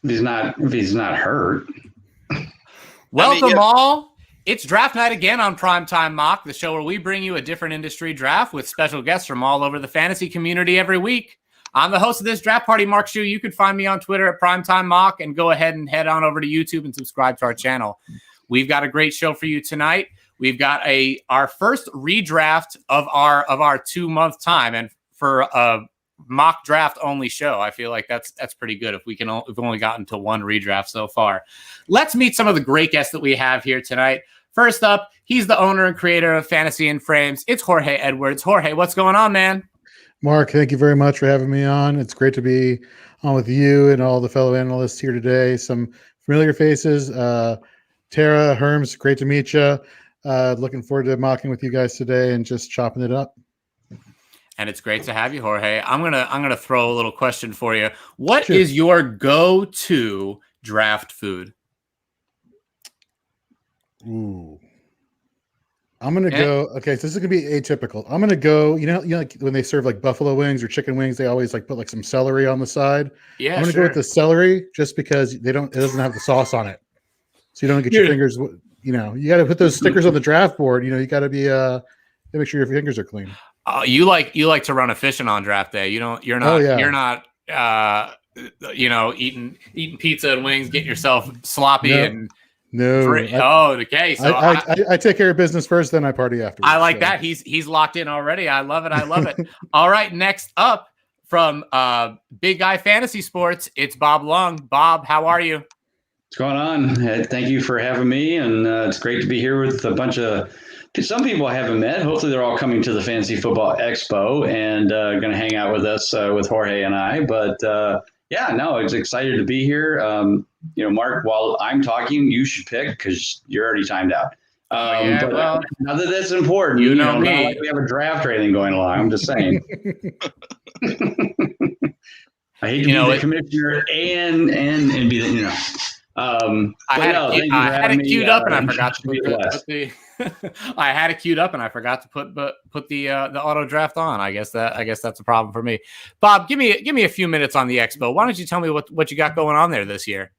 If he's not hurt. Welcome all. It's draft night again on Primetime Mock, the show where we bring you a different industry draft with special guests from all over the fantasy community every week. I'm the host of this draft party, Mark Shue. You can find me on Twitter at Primetime Mock, and go ahead and head on over to YouTube and subscribe to our channel. We've got a great show for you tonight. We've got our first redraft of our 2-month time, and for a mock draft only show, I feel like that's pretty good. We've only gotten to one redraft so far. Let's meet some of the great guests that we have here tonight. First up, he's the owner and creator of Fantasy in Frames. It's Jorge Edwards. Jorge, what's going on, man? Mark, thank you very much for having me on. It's great to be on with you and all the fellow analysts here today. Some familiar faces. Tera, Herms, great to meet you. Looking forward to mocking with you guys today and just chopping it up. And it's great to have you, Jorge. I'm gonna throw a little question for you. What is your go-to draft food? Ooh, I'm gonna go. Okay, so this is gonna be atypical. I'm gonna go. You know, like when they serve like buffalo wings or chicken wings, they always like put like some celery on the side. Yeah, I'm gonna go with the celery just because it doesn't have the sauce on it, so you don't get your fingers. You know, you got to put those stickers on the draft board. You know, you got to be make sure your fingers are clean. You like to run efficient on draft day. You're not eating pizza and wings, getting yourself sloppy and okay. So I take care of business first, then I party afterwards. I like that. He's locked in already. I love it. All right, next up from Big Guy Fantasy Sports, it's Bob Lung. Bob, how are you? What's going on? Thank you for having me, and it's great to be here with a bunch of some people I haven't met. Hopefully they're all coming to the Fantasy Football Expo and going to hang out with us, with Jorge and I. But it's excited to be here. Mark, while I'm talking, you should pick because you're already timed out. Not that that's important. Me. Not like we have a draft or anything going along. I'm just saying. I hate to be the commissioner and be the, I had it queued up and I forgot to put the I had it queued up and I forgot to put the auto draft on. I guess that's a problem for me. Bob, give me a few minutes on the expo. Why don't you tell me what you got going on there this year?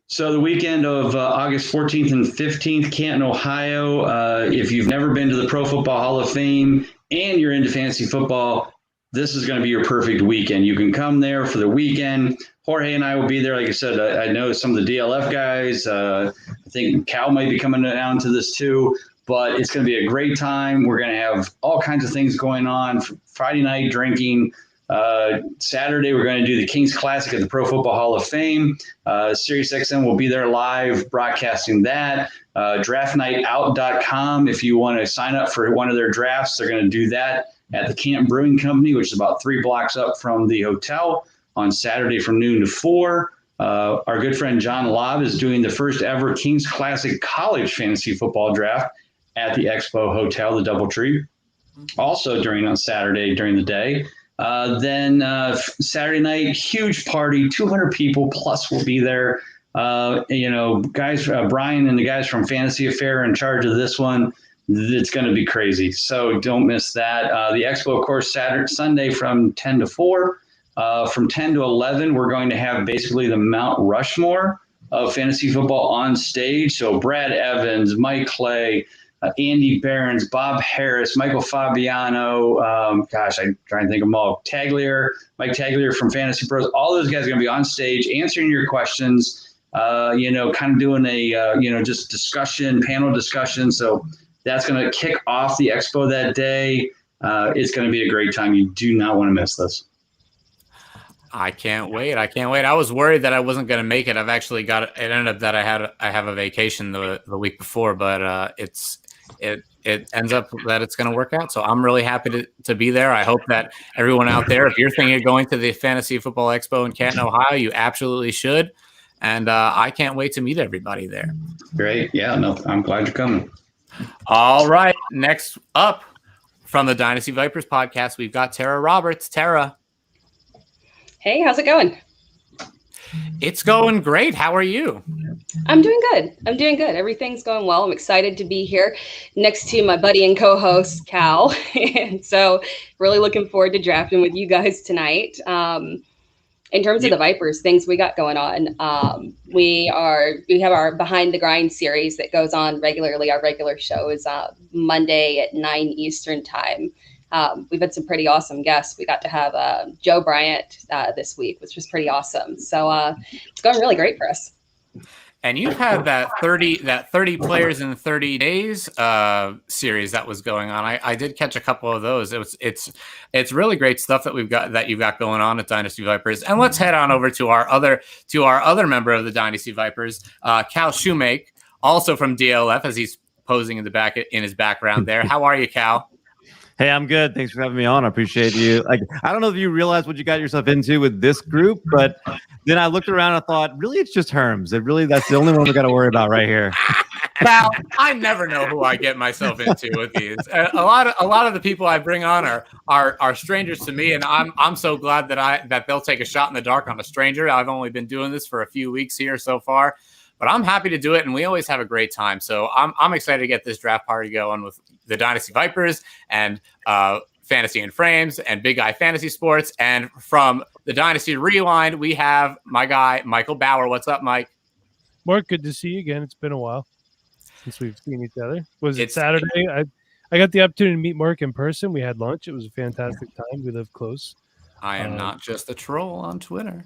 So the weekend of August 14th and 15th, Canton, Ohio. If you've never been to the Pro Football Hall of Fame and you're into fantasy football, this is going to be your perfect weekend. You can come there for the weekend. Jorge and I will be there. Like I said, I know some of the DLF guys. I think Cal might be coming down to this too. But it's going to be a great time. We're going to have all kinds of things going on. Friday night drinking. Saturday, we're going to do the Kings Classic at the Pro Football Hall of Fame. SiriusXM will be there live broadcasting that. DraftNightOut.com. If you want to sign up for one of their drafts, they're going to do that at the Canton Brewing Company, which is about 3 blocks up from the hotel, on Saturday from noon to 4. Our good friend John Lobb is doing the first ever Kings Classic College Fantasy Football Draft at the Expo Hotel, the Doubletree, also on Saturday during the day. Then Saturday night, huge party, 200 people plus will be there. Guys, Brian and the guys from Fantasy Affair are in charge of this one. It's going to be crazy, so don't miss that. The Expo, of course, Sunday from 10 to 4. From 10 to 11, we're going to have basically the Mount Rushmore of fantasy football on stage. So Brad Evans, Mike Clay, Andy Behrens, Bob Harris, Michael Fabiano, I'm trying to think of them all. Mike Taglier from Fantasy Pros. All those guys are going to be on stage answering your questions, kind of doing a, just panel discussion. So that's going to kick off the expo that day. It's going to be a great time. You do not want to miss this. I can't wait. I was worried that I wasn't going to make it. I've actually got it. It ended up that I have a vacation the week before, but it ends up that it's going to work out. So I'm really happy to be there. I hope that everyone out there, if you're thinking of going to the Fantasy Football Expo in Canton, Ohio, you absolutely should. And I can't wait to meet everybody there. Great. Yeah, no, I'm glad you're coming. All right. Next up from the Dynasty Vipers podcast, we've got Tera Roberts. Tera. Hey, how's it going? It's going great. How are you? I'm doing good. Everything's going well. I'm excited to be here next to my buddy and co-host, Cal. And so really looking forward to drafting with you guys tonight. And in terms of the Vipers, things we got going on, we have our Behind the Grind series that goes on regularly. Our regular show is Monday at 9 Eastern time. We've had some pretty awesome guests. We got to have Joe Bryant this week, which was pretty awesome. So it's going really great for us. And you've had that 30 players in 30 days series that was going on. I did catch a couple of those. It's really great stuff that you've got going on at Dynasty Vipers. And let's head on over to our other member of the Dynasty Vipers, Cal Shoemake, also from DLF, as he's posing in his background there. How are you, Cal? Hey, I'm good. Thanks for having me on. I appreciate you. Like, I don't know if you realize what you got yourself into with this group, but then I looked around and thought, really, it's just Herms. That's the only one we got to worry about right here. Cal, I never know who I get myself into with these. A lot of the people I bring on are strangers to me, and I'm so glad that they'll take a shot in the dark on a stranger. I've only been doing this for a few weeks here so far, but I'm happy to do it, and we always have a great time. So I'm excited to get this draft party going with the Dynasty Vipers and Fantasy and Frames and Big Guy Fantasy Sports. And from the Dynasty Rewind, we have my guy, Michael Bauer. What's up, Mike? Mark, good to see you again. It's been a while since we've seen each other. Was it Saturday? I got the opportunity to meet Mark in person. We had lunch. It was a fantastic time. We live close. I am not just a troll on Twitter.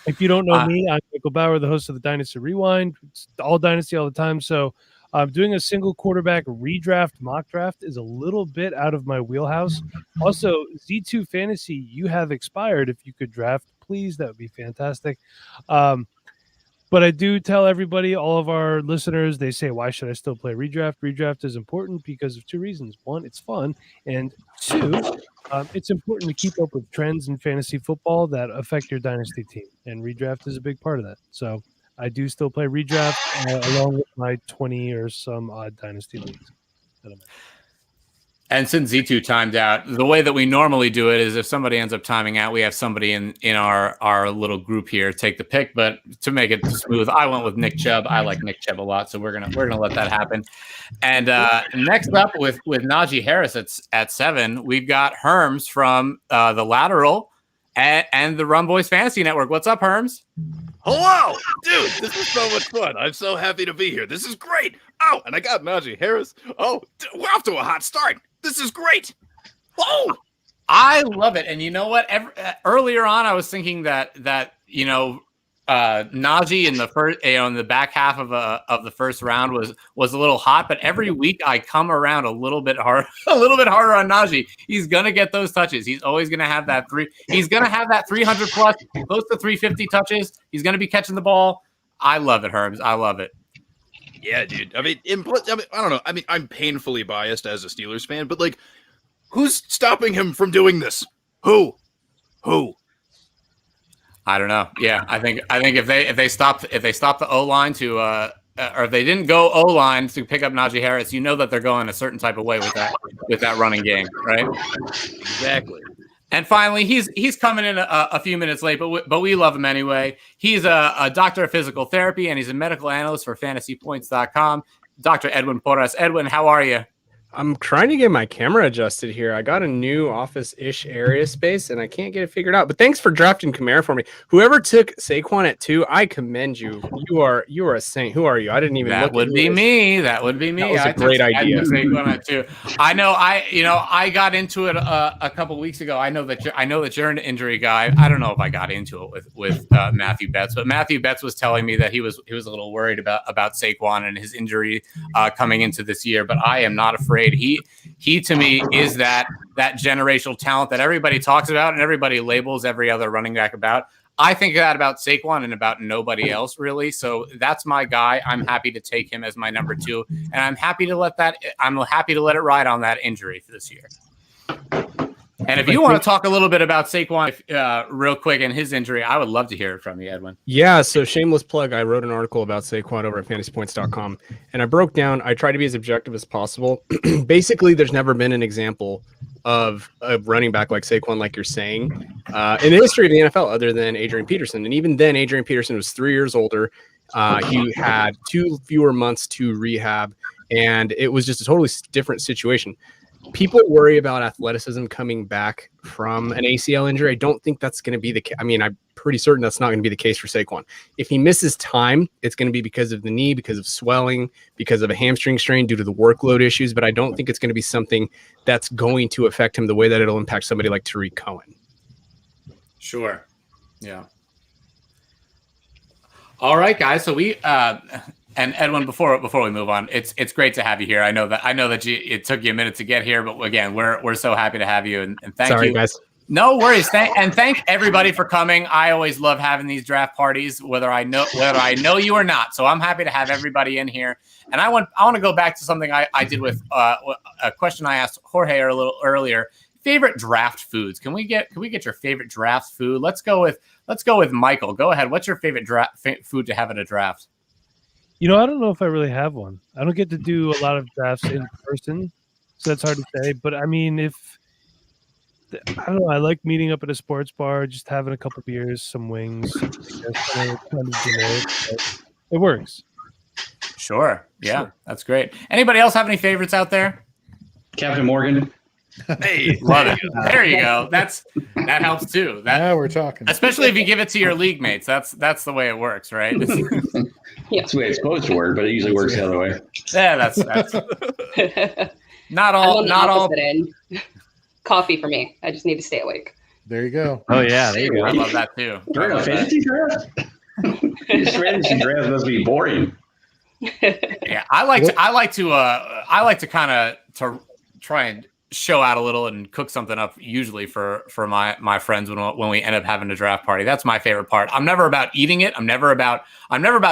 If you don't know me, I'm Michael Bauer, the host of the Dynasty Rewind. It's all Dynasty all the time. So doing a single quarterback redraft mock draft is a little bit out of my wheelhouse. Also, Z2 Fantasy, you have expired. If you could draft, please, that would be fantastic. But I do tell everybody, all of our listeners, they say, why should I still play redraft? Redraft is important because of two reasons. One, it's fun. And two, it's important to keep up with trends in fantasy football that affect your dynasty team. And redraft is a big part of that. So I do still play redraft along with my 20 or some odd dynasty leagues. And since Z2 timed out, the way that we normally do it is if somebody ends up timing out, we have somebody in our little group here take the pick. But to make it smooth, I went with Nick Chubb. I like Nick Chubb a lot, so we're gonna let that happen. And next up with Najee Harris at 7, we've got Herms from the Lateral and the Rumboyz Fantasy Network. What's up, Herms? Hello, dude. This is so much fun. I'm so happy to be here. This is great. Oh, and I got Najee Harris. Oh, we're off to a hot start. This is great. Oh, I love it. And you know what? Earlier on, I was thinking that Najee in the first, in the back half of the first round was a little hot, but every week I come around a little bit harder on Najee. He's gonna get those touches. He's always gonna have that He's gonna have that 300 plus, close to 350 touches. He's gonna be catching the ball. I love it, Herms. I love it. Yeah, dude. I mean, I don't know. I mean, I'm painfully biased as a Steelers fan, but like, who's stopping him from doing this? Who? I don't know. Yeah, I think if they stop the O-line to or if they didn't go O-line to pick up Najee Harris, you know that they're going a certain type of way with that running game, right? Exactly. And finally, he's coming in a few minutes late, but we love him anyway. He's a doctor of physical therapy, and he's a medical analyst for FantasyPoints.com. Dr. Edwin Porras. Edwin, how are you? I'm trying to get my camera adjusted here. I got a new office-ish area space, and I can't get it figured out. But thanks for drafting Kamara for me. Whoever took Saquon at 2, I commend you. You are a saint. Who are you? I didn't even. That would be me. That would be me. That was a great idea. Saquon at 2. I know. I got into it a couple weeks ago. I know that you're an injury guy. I don't know if I got into it with Matthew Betts, but Matthew Betts was telling me that he was a little worried about Saquon and his injury coming into this year. But I am not afraid. He to me is that generational talent that everybody talks about and everybody labels every other running back about. I think that about Saquon and about nobody else really. So that's my guy. I'm happy to take him as my number 2, and I'm happy to let it ride on that injury for this year. And if you want to talk a little bit about Saquon real quick and his injury, I would love to hear it from you, Edwin. Yeah, so shameless plug. I wrote an article about Saquon over at FantasyPoints.com, and I tried to be as objective as possible. Basically, there's never been an example of a running back like Saquon, like you're saying, in the history of the NFL, other than Adrian Peterson. And even then, Adrian Peterson was 3 years older. He had 2 fewer months to rehab, and it was just a totally different situation. people worry about athleticism coming back from an ACL injury. I don't think that's going to be the case. I mean, I'm pretty certain that's not going to be the case for Saquon. If he misses time, it's going to be because of the knee, because of swelling, because of a hamstring strain due to the workload issues. But I don't think it's going to be something that's going to affect him the way that it'll impact somebody like Tariq Cohen. Sure. Yeah. All right, guys. So we and Edwin, before we move on, it's great to have you here. I know that it took you a minute to get here, but again, we're so happy to have you and thank you. Sorry, guys. No worries. Thank everybody for coming. I always love having these draft parties, whether I know you or not. So I'm happy to have everybody in here. And I want to go back to something I did with a question I asked Jorge a little earlier. Favorite draft foods. Can we get your favorite draft food? Let's go with Michael. Go ahead. What's your favorite food to have at a draft? You know, I don't know if I really have one. I don't get to do a lot of drafts in person, so that's hard to say. But I mean, I don't know, I like meeting up at a sports bar, just having a couple beers, some wings. Kind of generic, but it works. Sure. Yeah, That's great. Anybody else have any favorites out there? Captain Morgan. Hey, love it. There you go. That helps too. Now we're talking. Especially if you give it to your league mates. That's the way it works, right? That's the way it's supposed to work, but it usually works the other way. Yeah, that's not all. End. Coffee for me. I just need to stay awake. There you go. Oh yeah, there you go. I love that too. During a fantasy draft? This fantasy draft must be boring. Yeah, I like to kind of to try and show out a little and cook something up usually for my friends when we end up having a draft party. That's my favorite part. I'm never about eating it. I'm never about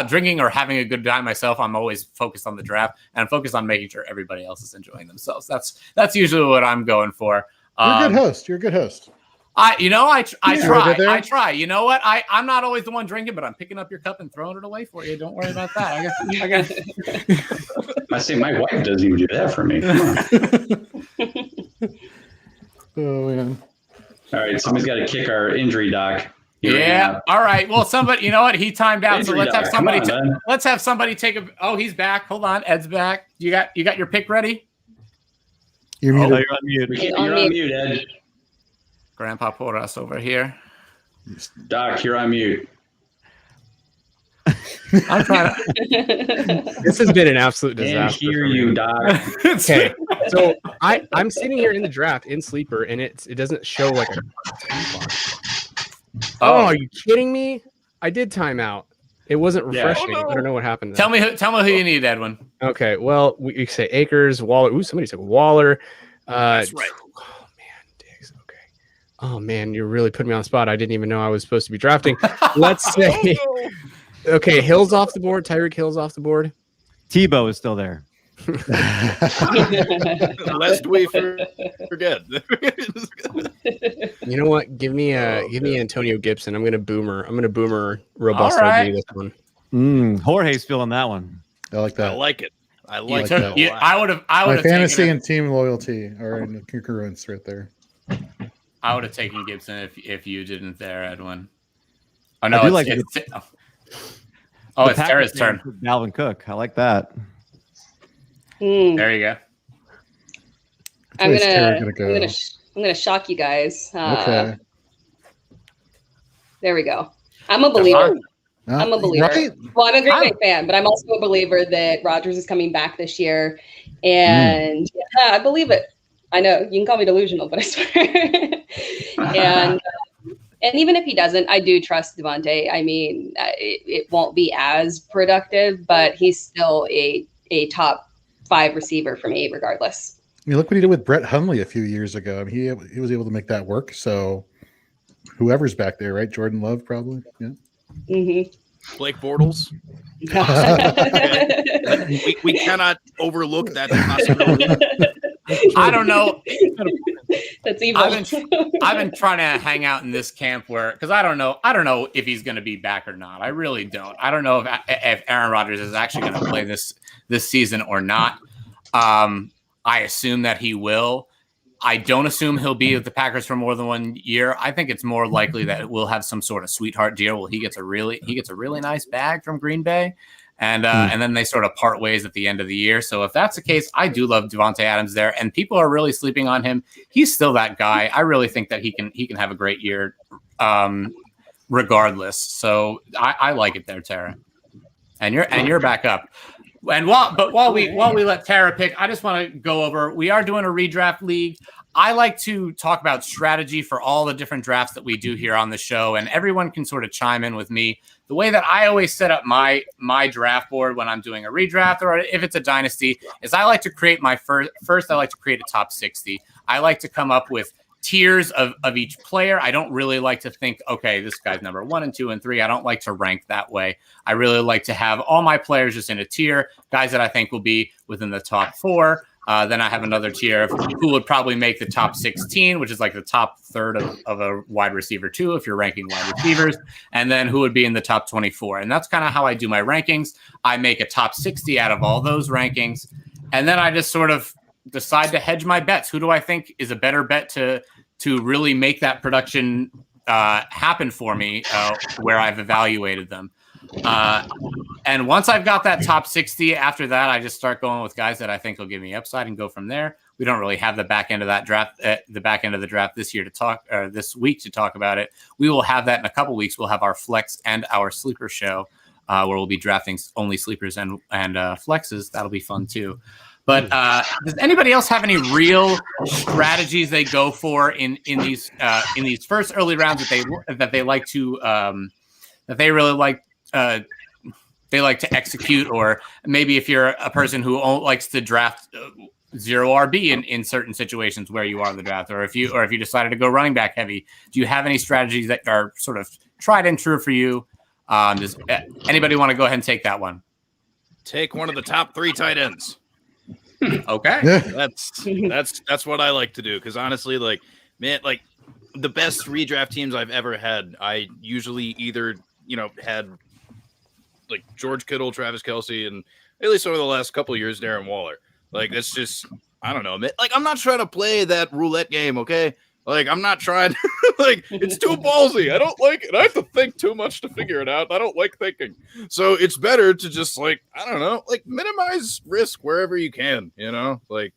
drinking or having a good time myself. I'm always focused on the draft and I'm focused on making sure everybody else is enjoying themselves. That's usually what I'm going for. You're a good host. You're a good host. I try. You know what? I'm not always the one drinking, but I'm picking up your cup and throwing it away for you. Don't worry about that. I got. I say my wife doesn't even do that for me. Oh man! All right, somebody's got to kick our injury doc. Yeah. All right. Well, somebody. You know what? He timed out. So let's have somebody. Let's have somebody take a. Oh, he's back. Hold on. Ed's back. You got your pick ready? You're muted. You're on mute. You're on mute, Ed. Grandpa Porras over here. Doc, you're on mute. I'm trying to. This has been an absolute disaster. Can't hear you, Doc. Okay, so I'm sitting here in the draft in sleeper, and it doesn't show like a time clock. Oh, are you kidding me? I did timeout. It wasn't refreshing. Yeah. I don't know what happened there. Tell me who you need, Edwin. Okay, well, we say Akers, Waller. Ooh, somebody said Waller. That's right. Oh man, Diggs. Okay. Oh man, you're really putting me on the spot. I didn't even know I was supposed to be drafting. Let's say. Okay, Hill's off the board. Tyreek Hill's off the board. Tebow is still there. Lest we forget. You know what? Give me Antonio Gibson. I'm gonna boomer robust right. RB this one. Jorge's feeling that one. I like that. I like it. I like that. it. I would have. My fantasy and team loyalty are in concurrence right there. I would have taken Gibson if you didn't there, Edwin. Oh no, it's Tera's turn. Dalvin Cook. I like that. There you go. I'm gonna shock you guys. Okay. There we go. I'm a believer. I'm a believer. Right? Well, I'm a Green Bay fan, but I'm also a believer that Rodgers is coming back this year, and I believe it. I know you can call me delusional, but I swear. And even if he doesn't, I do trust Devontae. I mean, it won't be as productive, but he's still a top 5 receiver for me, regardless. I mean, look what he did with Brett Hundley a few years ago. I mean, he was able to make that work. So whoever's back there, right? Jordan Love, probably. Yeah. Mm-hmm. Blake Bortles. we cannot overlook that possibility. I don't know. That's evil. I've been trying to hang out in this camp because I don't know if he's going to be back or not. I really don't. I don't know if Aaron Rodgers is actually going to play this season or not. I assume that he will. I don't assume he'll be with the Packers for more than 1 year. I think it's more likely that we'll have some sort of sweetheart deal where he gets a really nice bag from Green Bay, And then they sort of part ways at the end of the year. So if that's the case, I do love Devontae Adams there, and people are really sleeping on him. He's still that guy. I really think that he can have a great year, regardless. So I like it there, Tera. And you're back up. And while we let Tera pick, I just want to go over. We are doing a redraft league. I like to talk about strategy for all the different drafts that we do here on the show, and everyone can sort of chime in with me. The way that I always set up my draft board when I'm doing a redraft, or if it's a dynasty, is I like to create my first. I like to create a top 60. I like to come up with tiers of each player. I don't really like to think, okay, this guy's number 1 and 2 and 3. I don't like to rank that way. I really like to have all my players just in a tier, guys that I think will be within the top 4. Then I have another tier of who would probably make the top 16, which is like the top third of a wide receiver 2 if you're ranking wide receivers, and then who would be in the top 24. And that's kind of how I do my rankings. I make a top 60 out of all those rankings, and then I just sort of decide to hedge my bets. Who do I think is a better bet to really make that production happen for me where I've evaluated them? And once I've got that top 60, after that, I just start going with guys that I think will give me upside and go from there. We don't really have the back end of that draft, the back end of the draft this year this week to talk about it. We will have that in a couple weeks. We'll have our flex and our sleeper show where we'll be drafting only sleepers and flexes. That'll be fun too. But does anybody else have any real strategies they go for in these first early rounds that they like to that they really like? They like to execute, or maybe if you're a person who likes to draft zero RB in certain situations where you are in the draft, or if you decided to go running back heavy, do you have any strategies that are sort of tried and true for you? Does anybody want to go ahead and take that one? Take one of the top 3 tight ends. Okay, that's what I like to do, because honestly, like, man, like the best redraft teams I've ever had, I usually either had like George Kittle, Travis Kelce, and at least over the last couple of years, Darren Waller. Like, that's just, I don't know, man. Like, I'm not trying to play that roulette game, okay? Like, I'm not trying, like, it's too ballsy. I don't like it. I have to think too much to figure it out. I don't like thinking. So it's better to just, like, I don't know, like, minimize risk wherever you can, Like,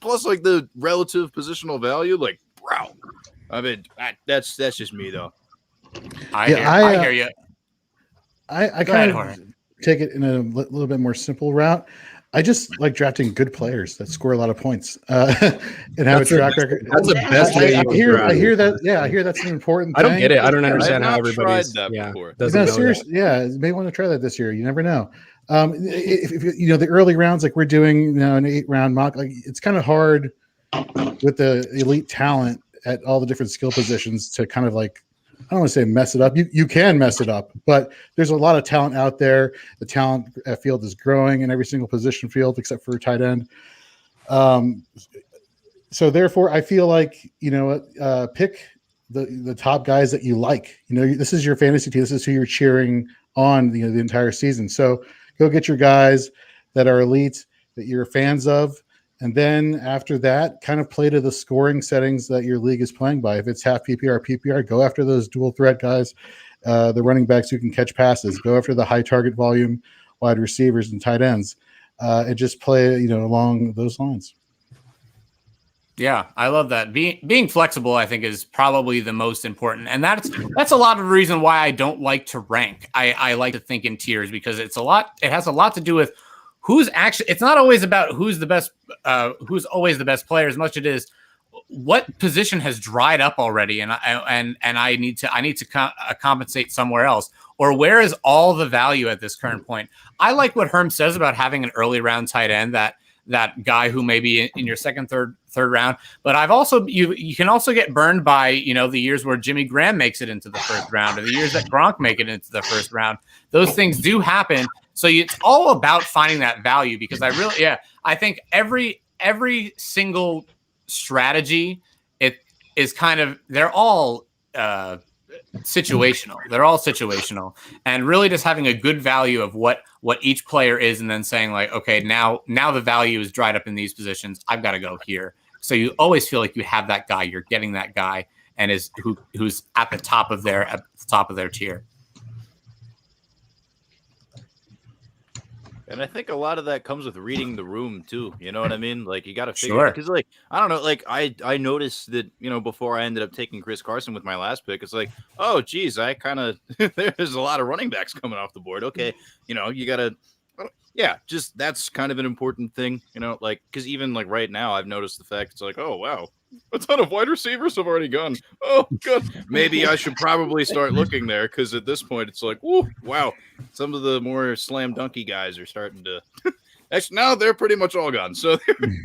plus, like, the relative positional value, like, bro. I mean, that's just me, though. I hear you. I kind of take it in a little bit more simple route. I just like drafting good players that score a lot of points and have a track record. That's the best way. I hear that. Yeah, I hear that's an important thing. I don't get it. I don't understand how everybody's tried that before. Yeah, you may want to try that this year. You never know. If the early rounds, like we're doing, an 8-round mock, like it's kind of hard with the elite talent at all the different skill positions to kind of like, I don't want to say mess it up. You can mess it up, but there's a lot of talent out there. The talent field is growing in every single position field except for tight end. So therefore, I feel like pick the top guys that you like. This is your fantasy team. This is who you're cheering on the entire season. So go get your guys that are elite that you're fans of. And then after that, kind of play to the scoring settings that your league is playing by. If it's half PPR, go after those dual threat guys, the running backs who can catch passes. Go after the high target volume wide receivers and tight ends, and just play along those lines. Yeah, I love that. Being flexible, I think, is probably the most important, and that's a lot of the reason why I don't like to rank. I like to think in tiers because it has a lot to do with who's actually. It's not always about who's the best, who's always the best player as much as it is what position has dried up already, and I need to compensate somewhere else, or where is all the value at this current point. I like what Herms says about having an early round tight end, that guy who may be in your second, third round. But I've also you can also get burned by the years where Jimmy Graham makes it into the first round, or the years that Gronk make it into the first round. Those things do happen. So it's all about finding that value, because I think every single strategy, it is kind of, they're all situational. They're all situational, and really just having a good value of what each player is, and then saying like, okay, now the value is dried up in these positions. I've got to go here. So you always feel like you have that guy. You're getting that guy, and who's at the top of their tier. And I think a lot of that comes with reading the room too. You know what I mean? Like you got to figure because like I don't know, like I noticed that before I ended up taking Chris Carson with my last pick, it's like, oh geez, I kind of there's a lot of running backs coming off the board. Okay, you got to. Yeah, just that's kind of an important thing, like because even like right now, I've noticed the fact it's like, oh wow, a ton of wide receivers have already gone. Oh good, maybe I should probably start looking there because at this point it's like, whoo, wow, some of the more slam dunky guys are starting to. Actually, now they're pretty much all gone. So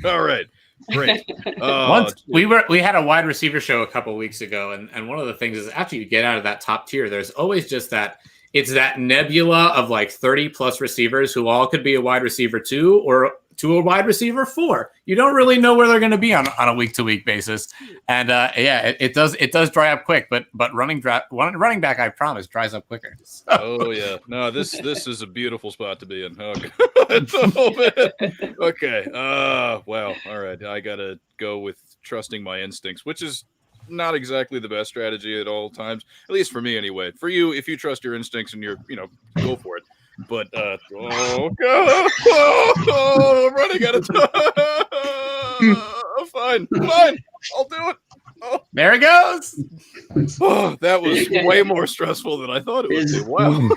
all right, great. Once we had a wide receiver show a couple of weeks ago, and one of the things is after you get out of that top tier, there's always just that. It's that nebula of like 30 plus receivers who all could be a wide receiver 2 or to a wide receiver 4. You don't really know where they're going to be on a week to week basis. And it does dry up quick, but running back, I promise, dries up quicker. So. Oh yeah. No, this is a beautiful spot to be in. Oh, God. Okay. Wow. All right. I got to go with trusting my instincts, which is not exactly the best strategy at all times, at least for me anyway. For you, if you trust your instincts and you're go for it. But oh god, I'm running out of time. Fine, I'll do it. Oh. There it goes. Oh, that was way more stressful than I thought it would be. Wow.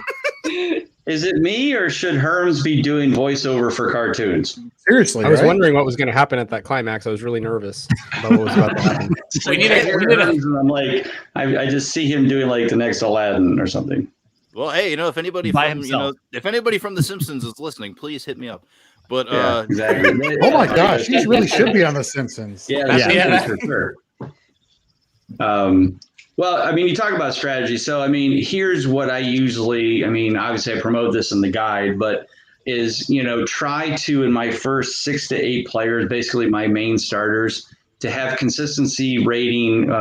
Is it me or should Herms be doing voiceover for cartoons? Seriously, I was wondering what was going to happen at that climax. I was really nervous about what was about to happen. We need to. I'm like, I just see him doing like the next Aladdin or something. Well, hey, if anybody if anybody from The Simpsons is listening, please hit me up. But yeah, exactly. Oh my gosh, he really should be on The Simpsons. Yeah, for sure. Well, I mean, you talk about strategy. So, I mean, here's what I usually, obviously I promote this in the guide, but is, try to, in my first 6 to 8 players, basically my main starters, to have consistency rating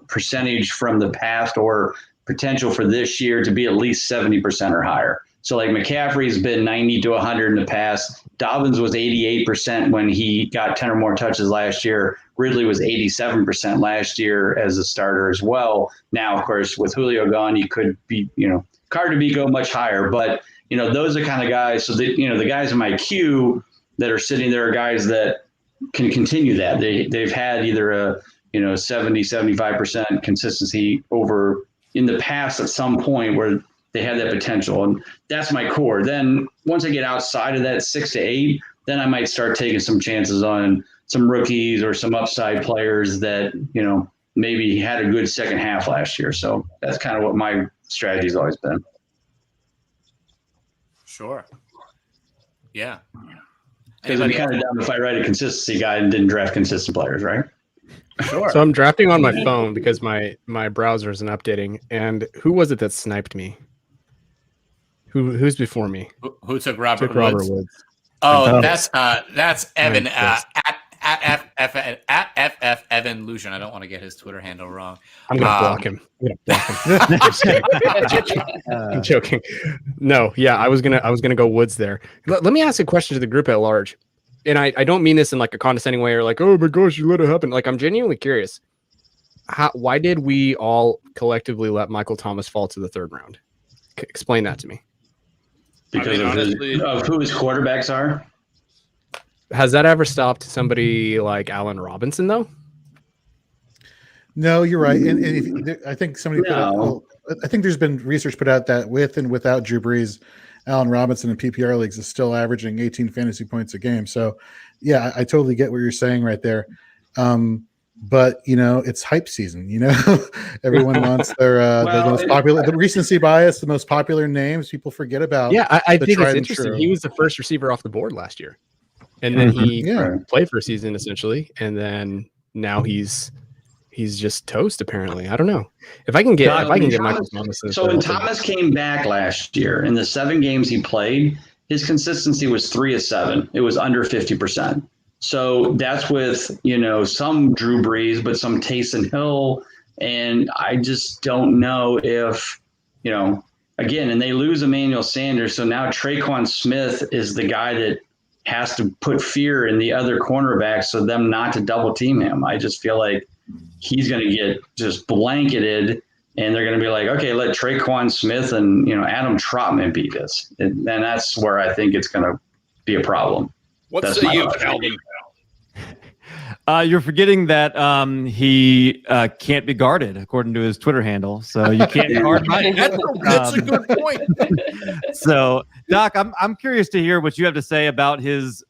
percentage from the past or potential for this year to be at least 70% or higher. So like McCaffrey's been 90 to 100 in the past. Dobbins was 88% when he got 10 or more touches last year. Ridley was 87% last year as a starter as well. Now, of course, with Julio gone, he could be, Carter B go much higher. But, those are kind of guys. So, the guys in my queue that are sitting there are guys that can continue that. They've had either a, 70, 75% consistency over in the past at some point where they have that potential. And that's my core. Then once I get outside of that 6 to 8, then I might start taking some chances on some rookies or some upside players that, maybe had a good second half last year. So that's kind of what my strategy has always been. Sure. Yeah. Because I'm kind of down if I write a consistency guide and didn't draft consistent players, right? Sure. So I'm drafting on my phone because my browser isn't updating. And who was it that sniped me? Who's before me? Who took Robert Woods? Oh, that's Evan at FF Evan Lucian. I don't want to get his Twitter handle wrong. I'm gonna block him. I'm joking. No, yeah, I was gonna go Woods there. Let me ask a question to the group at large, and I don't mean this in like a condescending way or like, oh my gosh, you let it happen. Like, I'm genuinely curious. Why did we all collectively let Michael Thomas fall to the 3rd round? Explain that to me. Because of who his quarterbacks are. Has that ever stopped somebody like Allen Robinson though? No, you're right. And I think somebody put out, I think there's been research put out that with and without Drew Brees, Allen Robinson in PPR leagues is still averaging 18 fantasy points a game. So yeah, I totally get what you're saying right there. But it's hype season. Everyone wants their the most popular, the recency bias, the most popular names. People forget about. Yeah, I think it's interesting. He was the first receiver off the board last year, and then he played for a season essentially, and then now he's just toast. Apparently, I don't know if I can get Michael Thomas. So when Thomas came back last year, in the 7 games he played, his consistency was 3 of 7. It was under 50%. So that's with, some Drew Brees, but some Taysom Hill. And I just don't know if, again, and they lose Emmanuel Sanders. So now Traquan Smith is the guy that has to put fear in the other cornerbacks so them not to double team him. I just feel like he's going to get just blanketed and they're going to be like, okay, let Traquan Smith and, Adam Trotman beat us. And that's where I think it's going to be a problem. What That's say my you, thought. Calvin? You're forgetting that he can't be guarded according to his Twitter handle, so you can't guard Mike. That's a good point. So, Doc, I'm curious to hear what you have to say about his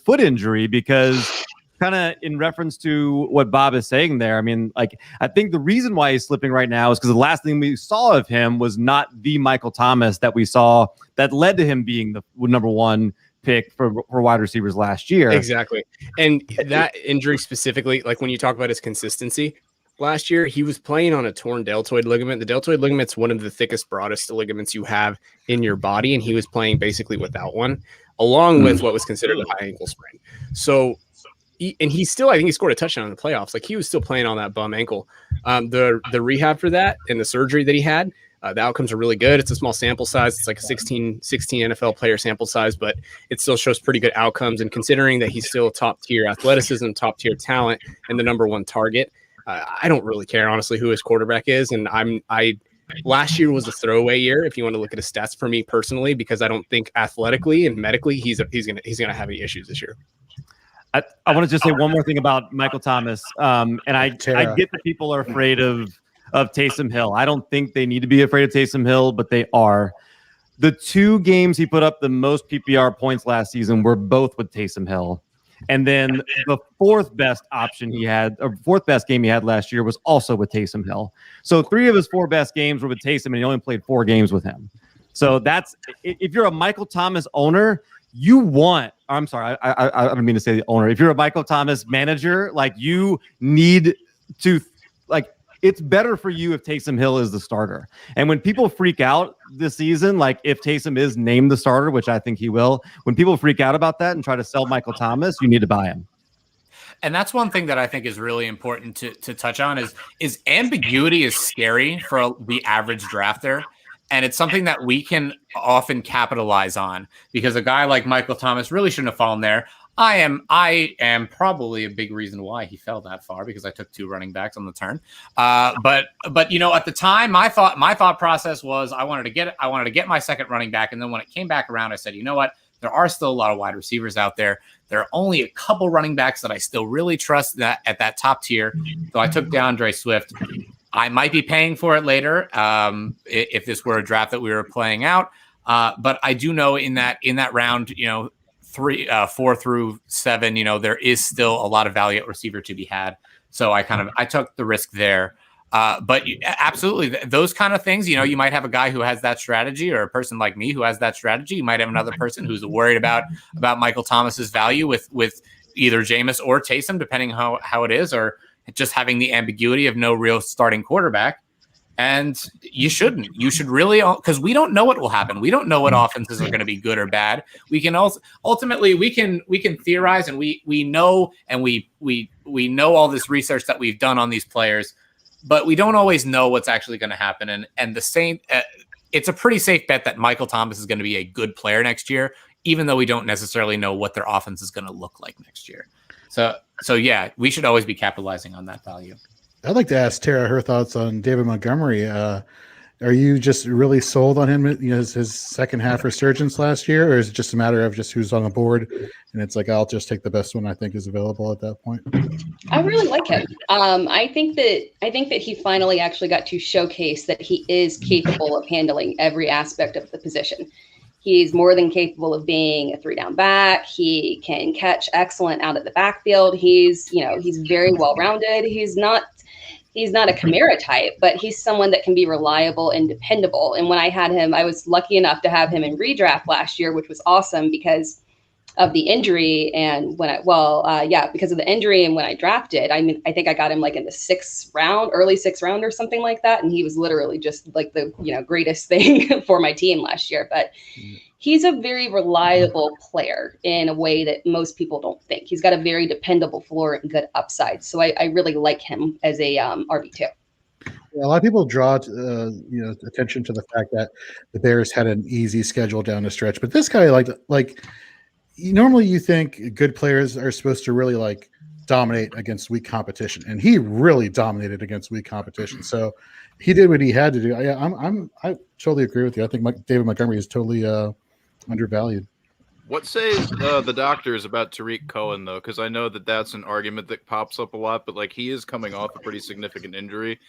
foot injury, because kind of in reference to what Bob is saying there. I mean, like, I think the reason why he's slipping right now is because the last thing we saw of him was not the Michael Thomas that we saw that led to him being the number one pick for wide receivers last year. Exactly. And that injury specifically, like when you talk about his consistency, last year he was playing on a torn deltoid ligament. The deltoid ligament's one of the thickest, broadest ligaments you have in your body, and he was playing basically without one, along with what was considered a high ankle sprain. So, he still, I think he scored a touchdown in the playoffs. Like, he was still playing on that bum ankle. The rehab for that and the surgery that he had, the outcomes are really good. It's a small sample size. It's like a 16 NFL player sample size, but it still shows pretty good outcomes. And considering that he's still top tier athleticism, top tier talent, and the number one target, I don't really care, honestly, who his quarterback is. And last year was a throwaway year, if you want to look at his stats, for me personally, because I don't think athletically and medically he's gonna have any issues this year. I want to just say one more thing about Michael Thomas. And I get that people are afraid of Taysom Hill. I don't think they need to be afraid of Taysom Hill, but they are. The 2 games he put up the most PPR points last season were both with Taysom Hill. And then the fourth best option he had, or fourth best game he had last year, was also with Taysom Hill. So 3 of his 4 best games were with Taysom, and he only played 4 games with him. So that's, if you're a Michael Thomas owner, you want, I'm sorry, I don't mean to say the owner. If you're a Michael Thomas manager, like, you need to, like, it's better for you if Taysom Hill is the starter. And when people freak out this season, like if Taysom is named the starter, which I think he will, when people freak out about that and try to sell Michael Thomas, you need to buy him. And that's one thing that I think is really important to touch on is ambiguity is scary for the average drafter. And it's something that we can often capitalize on, because a guy like Michael Thomas really shouldn't have fallen there. I am probably a big reason why he fell that far, because I took 2 running backs on the turn. But you know, at the time, my thought process was I wanted to get my second running back, and then when it came back around, I said, you know what? There are still a lot of wide receivers out there. There are only a couple running backs that I still really trust that at that top tier. So I took DeAndre Swift. I might be paying for it later if this were a draft that we were playing out. But I do know in that round, you know, 4 through 7, you know, there is still a lot of value at receiver to be had. So I took the risk there. But absolutely, those kind of things, you know, you might have a guy who has that strategy, or a person like me who has that strategy. You might have another person who's worried about Michael Thomas's value with either Jameis or Taysom, depending how it is, or just having the ambiguity of no real starting quarterback. And you should really, because we don't know what will happen. We don't know what offenses are going to be good or bad. We can also ultimately we can theorize, and we know, and we know all this research that we've done on these players, but we don't always know what's actually going to happen. And the same, it's a pretty safe bet that Michael Thomas is going to be a good player next year, even though we don't necessarily know what their offense is going to look like next year. So yeah, we should always be capitalizing on that value. I'd like to ask Tera her thoughts on David Montgomery. Are you just really sold on him, you know, his second half resurgence last year, or is it just a matter of just who's on the board and it's like, I'll just take the best one I think is available at that point? I really like him. I think that he finally actually got to showcase that he is capable of handling every aspect of the position. He's more than capable of being a 3-down back. He can catch excellent out of the backfield. He's very well-rounded. He's not a Kamara type, but he's someone that can be reliable and dependable. And when I had him, I was lucky enough to have him in redraft last year, which was awesome because of the injury. And because of the injury, and when I drafted, I think I got him like in the 6th round, early 6th round or something like that. And he was literally just like the, you know, greatest thing for my team last year. But he's a very reliable player in a way that most people don't think. He's got a very dependable floor and good upside. So I really like him as a RB2. Yeah, a lot of people draw attention to the fact that the Bears had an easy schedule down the stretch, but this guy normally you think good players are supposed to really like dominate against weak competition, and he really dominated against weak competition. So he did what he had to do. I totally agree with you. I think David Montgomery is totally undervalued. What say the doctors about Tariq Cohen, though? Because I know that that's an argument that pops up a lot, but like he is coming off a pretty significant injury.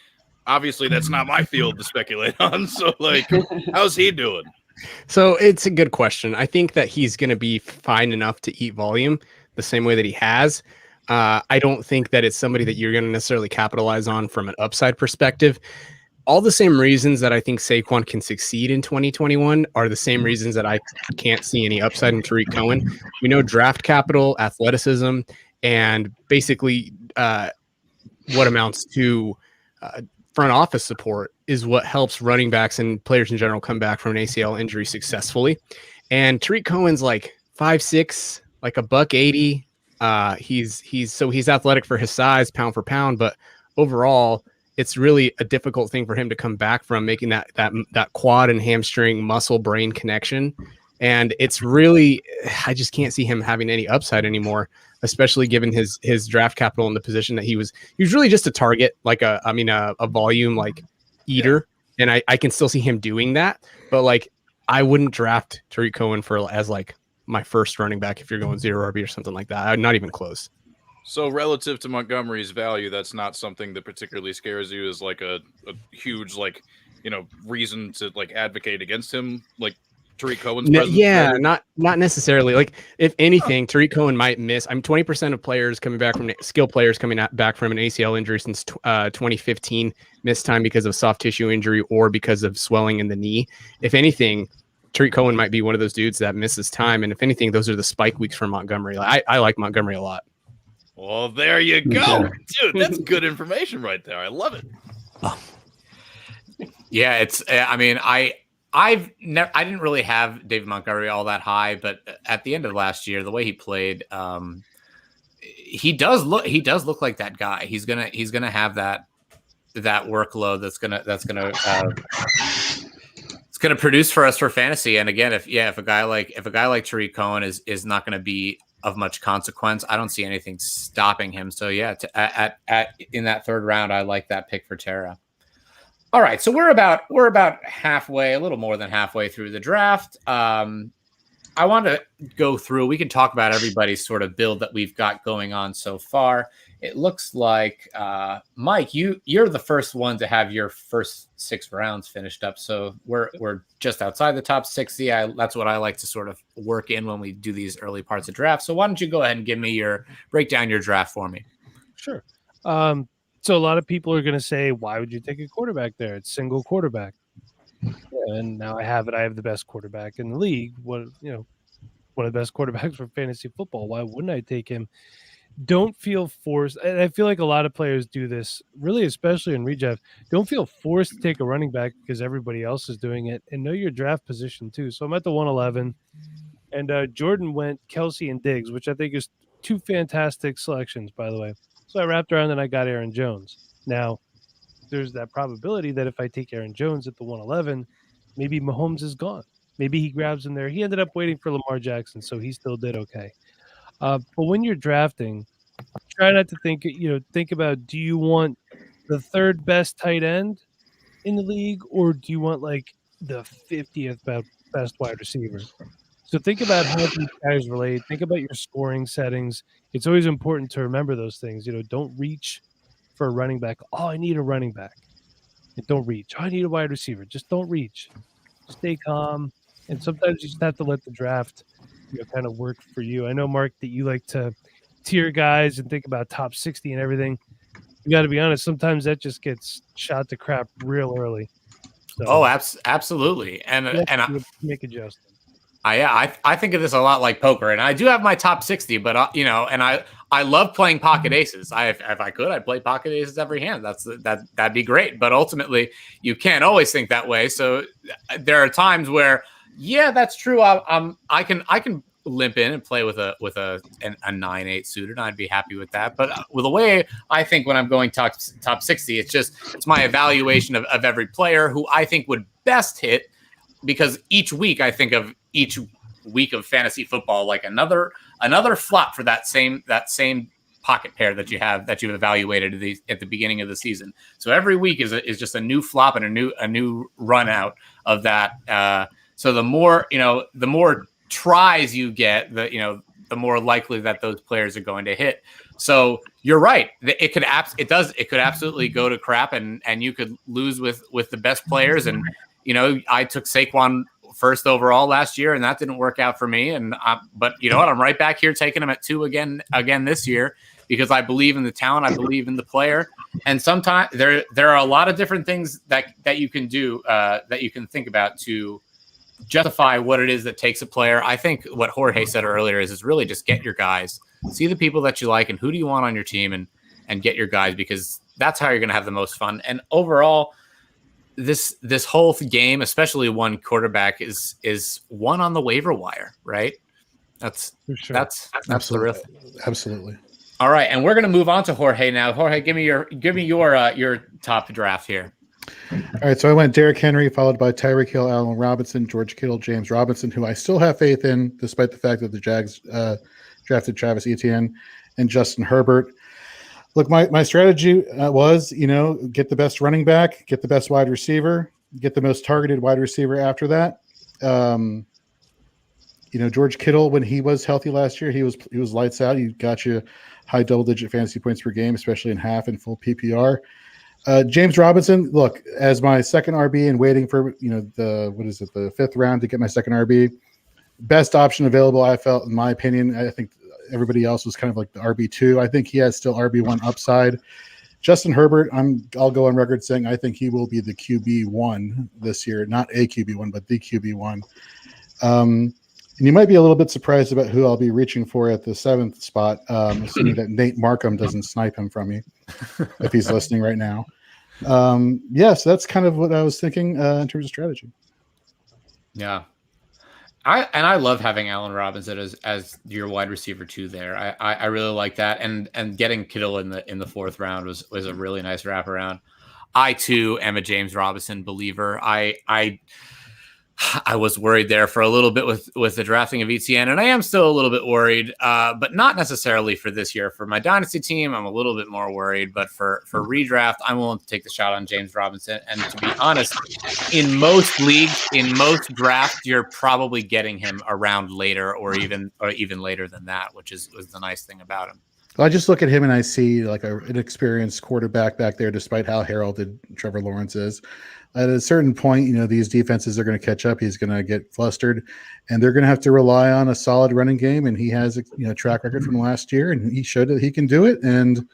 Obviously, that's not my field to speculate on. So, like, how's he doing? So it's a good question. I think that he's going to be fine enough to eat volume the same way that he has. I don't think that it's somebody that you're going to necessarily capitalize on from an upside perspective. All the same reasons that I think Saquon can succeed in 2021 are the same reasons that I can't see any upside in Tariq Cohen. We know draft capital, athleticism, and basically what amounts to front office support is what helps running backs and players in general come back from an ACL injury successfully. And Tariq Cohen's like 5'6", like $180. He's athletic for his size, pound for pound, but overall, it's really a difficult thing for him to come back from, making that quad and hamstring muscle brain connection. And it's really, I just can't see him having any upside anymore, especially given his draft capital in the position that he was really just a target, like a volume like eater. And I can still see him doing that, but like I wouldn't draft Tariq Cohen as like my first running back if you're going 0 RB or something like that. Not even close. So relative to Montgomery's value, that's not something that particularly scares you as like a huge, like, reason to like advocate against him, like Tariq Cohen's presence. Yeah, not necessarily. Like if anything, Tariq Cohen might miss. 20% of players coming back from skill players coming back from an ACL injury since 2015 missed time because of soft tissue injury or because of swelling in the knee. If anything, Tariq Cohen might be one of those dudes that misses time. And if anything, those are the spike weeks for Montgomery. I like Montgomery a lot. Well, there you go, dude. That's good information right there. I love it. Yeah, it's. I mean, I didn't really have David Montgomery all that high, but at the end of last year, the way he played, he does look like that guy. He's gonna have that workload that's gonna produce for us for fantasy. And again, if a guy like Tariq Cohen is not gonna be of much consequence, I don't see anything stopping him. So yeah, in that third round, I like that pick for Tera. All right, so we're about halfway, a little more than halfway through the draft. I want to go through. We can talk about everybody's sort of build that we've got going on so far. It looks like Mike, you're the first one to have your first 6 rounds finished up. So we're just outside the top 60. That's what I like to sort of work in when we do these early parts of draft. So why don't you go ahead and break down your draft for me? Sure. So a lot of people are going to say, why would you take a quarterback there? It's single quarterback. Yeah, and now I have it. I have the best quarterback in the league. One of the best quarterbacks for fantasy football. Why wouldn't I take him? Don't feel forced. And I feel like a lot of players do this, really, especially in redraft. Don't feel forced to take a running back because everybody else is doing it, and know your draft position too. So I'm at the 111, and Jordan went Kelsey and Diggs, which I think is 2 fantastic selections, by the way. So I wrapped around and I got Aaron Jones. Now, there's that probability that if I take Aaron Jones at the 111, maybe Mahomes is gone. Maybe he grabs him there. He ended up waiting for Lamar Jackson, so he still did okay. But when you're drafting, try not to think about, do you want the 3rd best tight end in the league, or do you want like the 50th best wide receiver? So think about how these guys relate. Think about your scoring settings. It's always important to remember those things. Don't reach for a running back. Oh, I need a running back. Don't reach. Oh, I need a wide receiver. Just don't reach. Stay calm. And sometimes you just have to let the draft kind of work for you. I know, Mark, that you like to tier guys and think about top 60 and everything. You got to be honest. Sometimes that just gets shot to crap real early. So, absolutely. And I make adjustments. I think of this a lot like poker, and I do have my top 60, but and I love playing pocket aces. If I could, I'd play pocket aces every hand. That'd be great. But ultimately, you can't always think that way. So there are times where, yeah, that's true. I can limp in and play with a 9-8 suited. I'd be happy with that. But with the way I think when I'm going top 60, it's my evaluation of every player who I think would best hit, because each week I think of each week of fantasy football like another flop for that same pocket pair that you've evaluated at the beginning of the season. So every week is just a new flop and a new run out of that. So the more tries you get, the more likely that those players are going to hit. So you're right. It could absolutely go to crap, and you could lose with the best players. And I took Saquon first overall last year, and that didn't work out for me. But you know what? I'm right back here taking him at 2 again this year, because I believe in the talent, I believe in the player. And sometimes there are a lot of different things that you can do, that you can think about to justify what it is that takes a player. I think what Jorge said earlier is really just get your guys, see the people that you like and who do you want on your team, and get your guys, because that's how you're going to have the most fun. And overall, this whole game, especially one quarterback, is one on the waiver wire, right? That's absolutely. Absolutely. All right, and we're going to move on to Jorge now. Jorge, give me your top draft here. All right, so I went Derrick Henry, followed by Tyreek Hill, Allen Robinson, George Kittle, James Robinson, who I still have faith in, despite the fact that the Jags drafted Travis Etienne and Justin Herbert. Look, my strategy was, get the best running back, get the best wide receiver, get the most targeted wide receiver after that. George Kittle, when he was healthy last year, he was lights out. He got you high double-digit fantasy points per game, especially in half and full PPR. James Robinson, look, as my second RB and waiting for the 5th round to get my second RB, best option available. I felt, in my opinion, I think everybody else was kind of like the RB2. I think he has still RB1 upside. Justin Herbert, I'll go on record saying I think he will be the QB1 this year, not a QB1, but the QB1. And you might be a little bit surprised about who I'll be reaching for at the 7th spot, assuming that Nate Markham doesn't snipe him from me, if he's listening right now. So that's kind of what I was thinking in terms of strategy. Yeah. I love having Allen Robinson as your wide receiver 2 there. I really like that. And getting Kittle in the 4th round was a really nice wraparound. I too am a James Robinson believer. I was worried there for a little bit with the drafting of ETN, and I am still a little bit worried, but not necessarily for this year. For my Dynasty team, I'm a little bit more worried, but for redraft, I'm willing to take the shot on James Robinson. And to be honest, in most leagues, in most drafts, you're probably getting him around later or even later than that, which was the nice thing about him. I just look at him and I see like an experienced quarterback back there, despite how heralded Trevor Lawrence is. At a certain point, these defenses are going to catch up. He's going to get flustered, and they're going to have to rely on a solid running game. And he has a track record from last year, and he showed that he can do it. And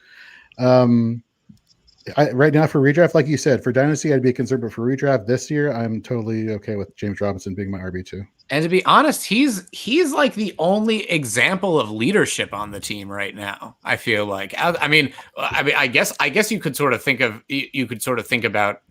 right now for redraft, like you said, for Dynasty, I'd be concerned, but for redraft this year, I'm totally okay with James Robinson being my RB2. And to be honest, he's like the only example of leadership on the team right now. I feel like, I guess you could sort of think about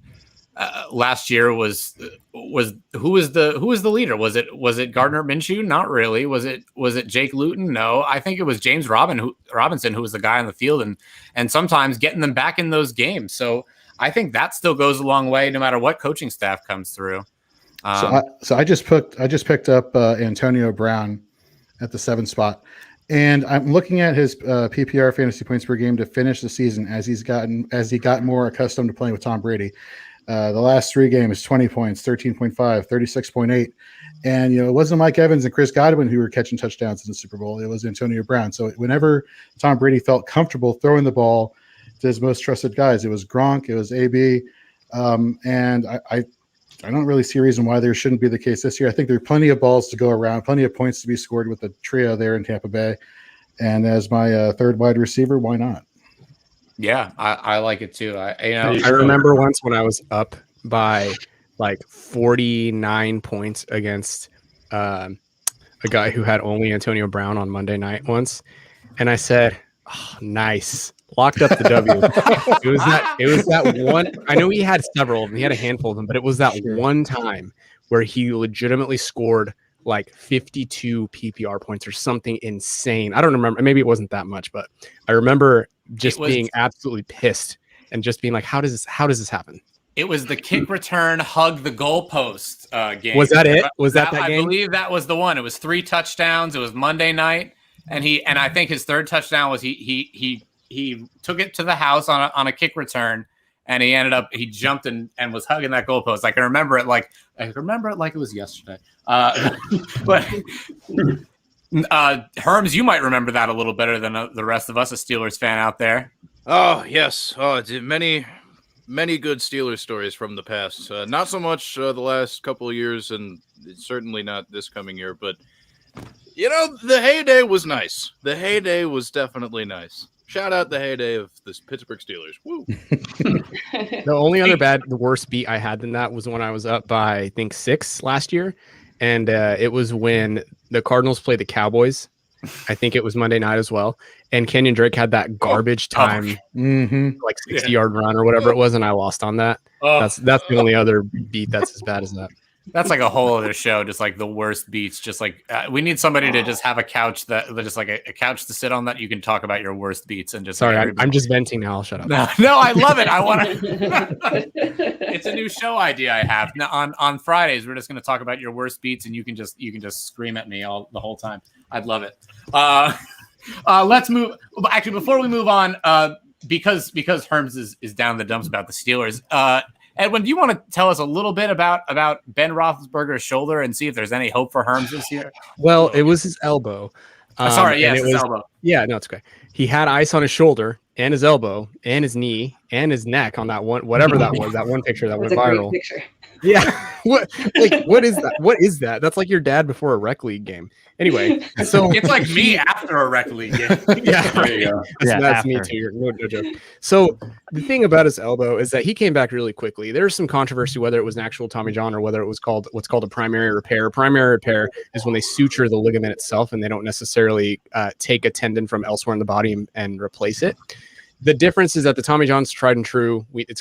last year was who was the leader? Was it Gardner Minshew? Not really. Was it Jake Luton? No, I think it was James Robinson who was the guy on the field and sometimes getting them back in those games. So I think that still goes a long way, no matter what coaching staff comes through. So I just picked up Antonio Brown at the 7th spot, and I'm looking at his PPR fantasy points per game to finish the season as he got more accustomed to playing with Tom Brady. The last 3 games, 20 points, 13.5, 36.8. And, it wasn't Mike Evans and Chris Godwin who were catching touchdowns in the Super Bowl. It was Antonio Brown. So whenever Tom Brady felt comfortable throwing the ball to his most trusted guys, it was Gronk, it was AB. And I don't really see a reason why there shouldn't be the case this year. I think there are plenty of balls to go around, plenty of points to be scored with the trio there in Tampa Bay. And as my 3rd wide receiver, why not? Yeah, I like it too. I remember once when I was up by like 49 points against a guy who had only Antonio Brown on Monday night once, and I said, "Oh, nice, locked up the W." It was that one. I know he had several of them. He had a handful of them, but it was that one time where he legitimately scored like 52 PPR points or something insane. I don't remember. Maybe it wasn't that much, but I remember just being absolutely pissed and just being like, how does this happen? It was the kick return, hug the goalpost game. Was that it? Was that game? I believe that was the one. It was 3 touchdowns. It was Monday night, and I think his 3rd touchdown was he took it to the house on a kick return, and he jumped and was hugging that goalpost. I can remember it like it was yesterday. But Herms, you might remember that a little better than the rest of us, a Steelers fan out there. Oh yes, many good Steelers stories from the past. Not so much the last couple of years, and certainly not this coming year. But the heyday was nice. The heyday was definitely nice. Shout out the heyday of the Pittsburgh Steelers. Woo! The only other the worst beat I had than that was when I was up by, I think, 6 last year. And it was when the Cardinals played the Cowboys. I think it was Monday night as well. And Kenyon Drake had that garbage time, like 60-yard run or whatever it was, and I lost on that. That's the only other beat that's as bad as that. That's like a whole other show, just like the worst beats. Just like we need somebody to just have a couch that just like a couch to sit on that you can talk about your worst beats and just. Sorry, I'm just venting now. I'll shut up. No, I love it. I want to. It's a new show idea I have. Now, on Fridays, we're just going to talk about your worst beats, and you can just scream at me the whole time. I'd love it. Let's move. Actually, before we move on, because Herms is down in the dumps about the Steelers. Edwin, do you want to tell us a little bit about Ben Roethlisberger's shoulder and see if there's any hope for Herms this year? Well, it was his elbow. His elbow. Yeah, no, it's okay. He had ice on his shoulder and his elbow and his knee and his neck on that one, whatever that was, that one picture that went viral. Yeah. What is that? What is that? That's like your dad before a rec league game. Anyway, so it's like me after a rec league game. Yeah, there you go. That's me too. No joke. So the thing about his elbow is that he came back really quickly. There's some controversy whether it was an actual Tommy John or whether it was what's called a primary repair. Primary repair is when they suture the ligament itself and they don't necessarily take a tendon from elsewhere in the body and replace it. The difference is that the Tommy John's tried and true. It's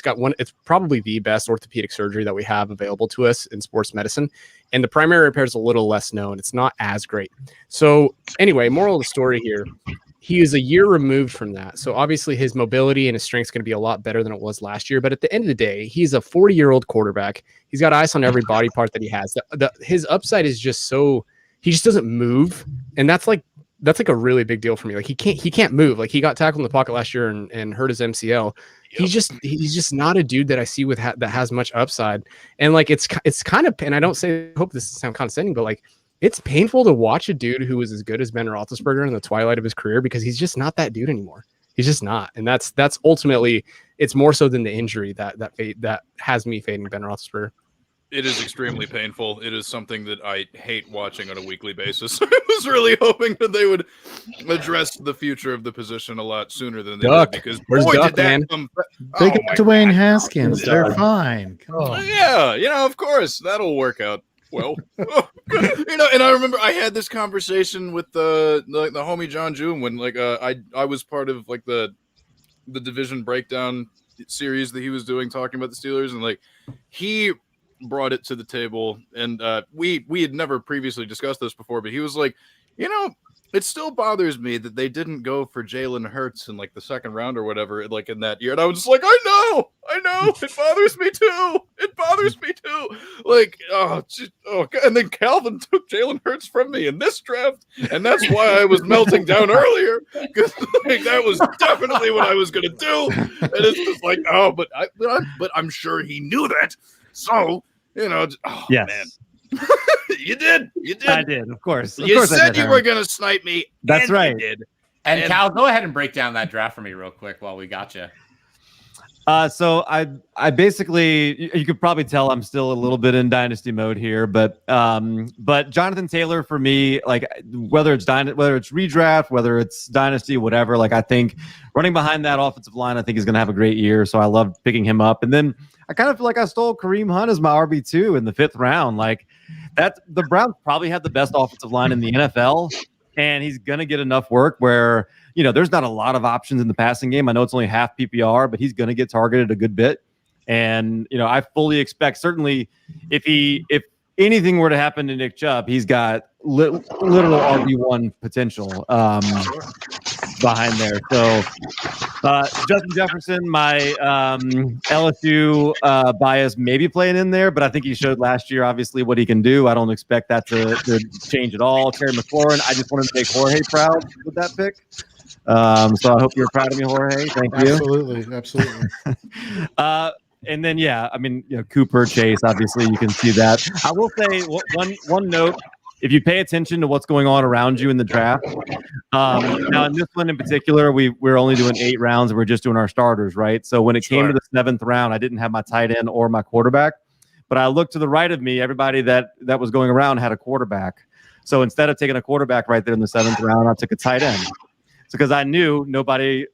probably the best orthopedic surgery that we have available to us in sports medicine. And the primary repair is a little less known. It's not as great. So anyway, moral of the story here, he is a year removed from that. So obviously his mobility and his strength is going to be a lot better than it was last year. But at the end of the day, he's a 40-year-old quarterback. He's got ice on every body part that he has. His upside is just so – he just doesn't move. And that's like a really big deal for me. Like he can't move. Like he got tackled in the pocket last year and hurt his MCL. Yep. He's just not a dude that I see that has much upside. And like it's kind of, and I don't hope this sounds condescending, but like it's painful to watch a dude who was as good as Ben Roethlisberger in the twilight of his career because he's just not that dude anymore. He's just not. And that's ultimately, it's more so than the injury that has me fading Ben Roethlisberger. It is extremely painful. It is something that I hate watching on a weekly basis. I was really hoping that they would address the future of the position a lot sooner than they did. Because where's boy, Duck, did that man? They got Dwayne Haskins. They're fine. Yeah, of course that'll work out well. And I remember I had this conversation with the homie John June when I was part of like the division breakdown series that he was doing talking about the Steelers, and like he brought it to the table, and we had never previously discussed this before, but he was like, it still bothers me that they didn't go for Jalen Hurts in like the second round or whatever, like in that year. And I was just like, I know, it bothers me too. Like, and then Calvin took Jalen Hurts from me in this draft, and that's why I was melting down earlier, because like, that was definitely what I was gonna do. And it's just like, but I'm sure he knew that. So, yes. Man. You did. I did, of course. You said you were going to snipe me. That's right. You did. And Cal, go ahead and break down that draft for me real quick while we got you. So I basically, you could probably tell I'm still a little bit in dynasty mode here, but Jonathan Taylor for me, like whether it's redraft, whether it's dynasty, whatever, like I think running behind that offensive line, I think he's going to have a great year. So I love picking him up. And then I kind of feel like I stole Kareem Hunt as my RB2 in the 5th round. Like the Browns probably have the best offensive line in the NFL, and he's going to get enough work where, there's not a lot of options in the passing game. I know it's only half PPR, but he's going to get targeted a good bit. And, I fully expect, certainly if anything were to happen to Nick Chubb, he's got literal RB1 potential behind there. So Justin Jefferson, my LSU bias maybe playing in there, but I think he showed last year, obviously, what he can do. I don't expect that to change at all. Terry McLaurin, I just wanted to make Jorge proud with that pick. So I hope you're proud of me, Jorge. Thank you. Absolutely. And then, I mean, Cooper, Chase, obviously you can see that. I will say one note, if you pay attention to what's going on around you in the draft. Now in this one in particular, we're only doing 8 rounds and we're just doing our starters, right? So when it came to the 7th round, I didn't have my tight end or my quarterback, but I looked to the right of me. Everybody that was going around had a quarterback. So instead of taking a quarterback right there in the 7th round, I took a tight end. So because I knew nobody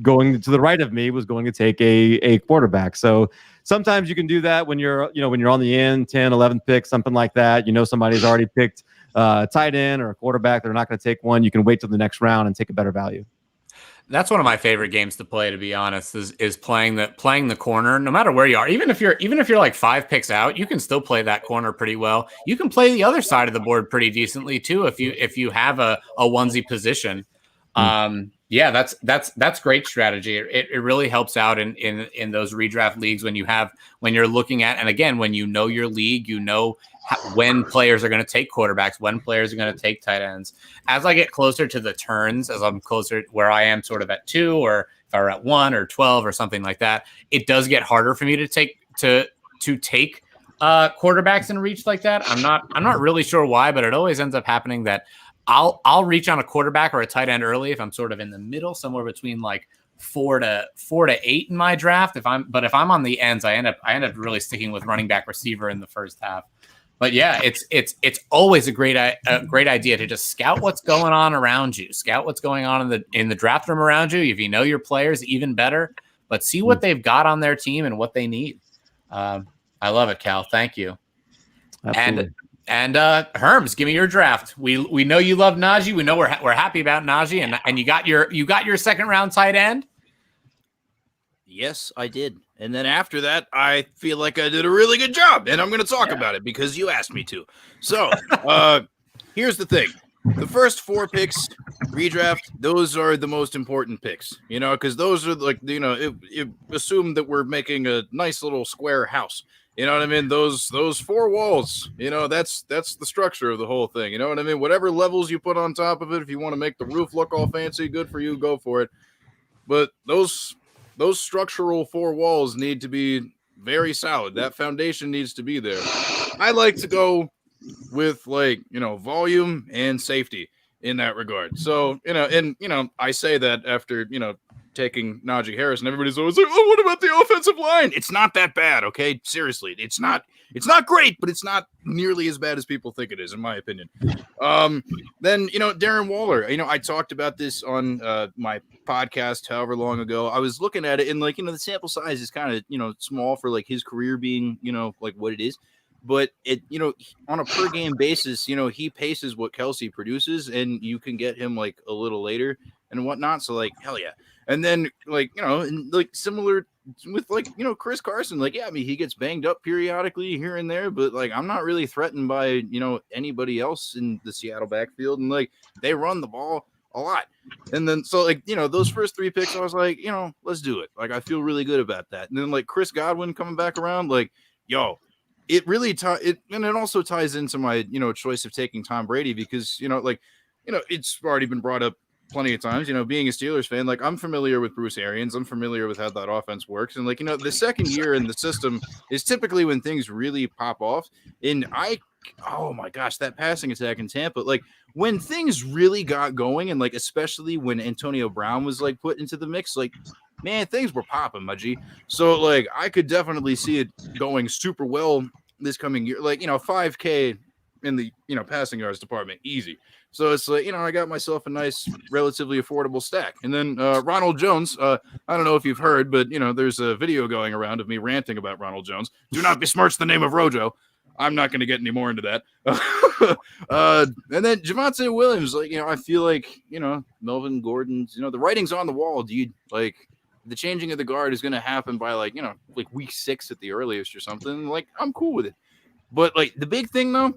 going to the right of me was going to take a quarterback. So sometimes you can do that when you're on the end, 10, 11th pick, something like that. Somebody's already picked tight end or a quarterback. They're not going to take one. You can wait till the next round and take a better value. That's one of my favorite games to play, to be honest, is playing the corner, no matter where you are. Even if you're like 5 picks out, you can still play that corner pretty well. You can play the other side of the board pretty decently too if you have a onesie position. Yeah, that's great strategy. It really helps out in those redraft leagues when you're looking at, and again, when you know your league, when players are going to take quarterbacks, when players are going to take tight ends. As I get closer to the turns, as I'm closer where I am sort of at 2, or if I were at 1 or 12 or something like that, it does get harder for me to take quarterbacks in reach like that. I'm not really sure why, but it always ends up happening that I'll reach on a quarterback or a tight end early if I'm sort of in the middle, somewhere between like 4 to 8 in my draft. If I'm on the ends, I end up really sticking with running back, receiver in the first half. But yeah, it's always a great idea to just scout what's going on around you, scout what's going on in the draft room around you. If you know your players, even better. But see what they've got on their team and what they need. I love it, Cal. Thank you. Absolutely. And Herms, give me your draft. We know you love Najee. We know we're happy about Najee, and you got your second round tight end. Yes, I did. And then after that, I feel like I did a really good job, and I'm going to talk about it because you asked me to. So here's the thing. The first 4 picks, redraft, those are the most important picks, because those are like, assume that we're making a nice little square house. You know what I mean? Those 4 walls, that's the structure of the whole thing. You know what I mean? Whatever levels you put on top of it, if you want to make the roof look all fancy, good for you, go for it. But those structural 4 walls need to be very solid. That foundation needs to be there. I like to go with volume and safety in that regard. So, I say that after, taking Najee Harris, and everybody's always like, oh, what about the offensive line? It's not that bad, okay? Seriously, it's not great, but it's not nearly as bad as people think it is, in my opinion. Then, Darren Waller, I talked about this on my podcast however long ago. I was looking at it, and the sample size is kind of, small for his career being, what it is. But it, on a per game basis, he paces what Kelsey produces, and you can get him a little later and whatnot. So hell yeah. And then similar with Chris Carson, I mean, he gets banged up periodically here and there, but I'm not really threatened by, anybody else in the Seattle backfield. And they run the ball a lot. And then, so those first 3 picks, I was like, let's do it. I feel really good about that. And then Chris Godwin coming back around, yo, it really and it also ties into my, choice of taking Tom Brady because, it's already been brought up plenty of times, being a Steelers fan, I'm familiar with Bruce Arians. I'm familiar with how that offense works. And the second year in the system is typically when things really pop off. And oh my gosh, that passing attack in Tampa, when things really got going and especially when Antonio Brown was put into the mix, man, things were popping, my G. So I could definitely see it going super well this coming year, 5K in the, passing yards department, easy. So it's I got myself a nice, relatively affordable stack. And then Ronald Jones, I don't know if you've heard, but, there's a video going around of me ranting about Ronald Jones. Do not besmirch the name of Rojo. I'm not going to get any more into that. And then Javonte Williams, I feel Melvin Gordon's, the writing's on the wall, dude. The changing of the guard is going to happen by week 6 at the earliest or something. I'm cool with it. But the big thing though,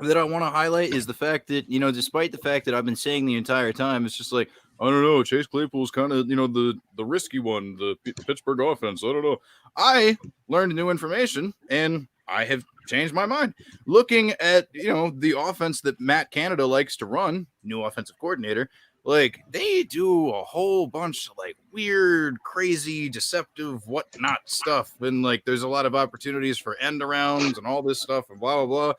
that I want to highlight is the fact that, despite the fact that I've been saying the entire time, it's just I don't know, Chase Claypool's kind of, the risky one, the Pittsburgh offense. I don't know. I learned new information and I have changed my mind. Looking at, the offense that Matt Canada likes to run, new offensive coordinator, Like, they do a whole bunch of like weird, crazy, deceptive, whatnot stuff. And like, there's a lot of opportunities for end arounds and all this stuff and blah, blah, blah.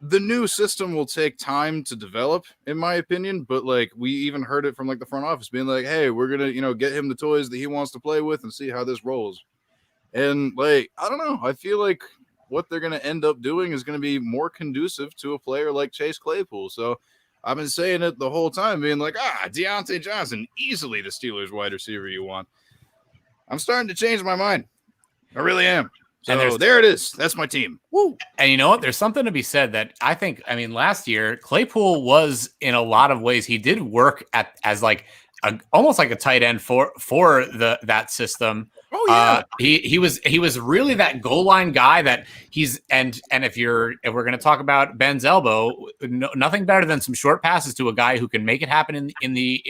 The new system will take time to develop, in my opinion. But like, we even heard it from like the front office being like, hey, we're going to, get him the toys that he wants to play with and see how this rolls. And like, I don't know. I feel like what they're going to end up doing is going to be more conducive to a player like Chase Claypool. So I've been saying it the whole time, being like, Deontay Johnson, easily the Steelers wide receiver you want. I'm starting to change my mind. I really am. So there it is. That's my team. Woo. And you know what? There's something to be said that last year, Claypool was in a lot of ways, he did work as like almost like a tight end for that system. Oh yeah, he was really that goal line guy that he's and if we're going to talk about Ben's elbow, nothing better than some short passes to a guy who can make it happen in the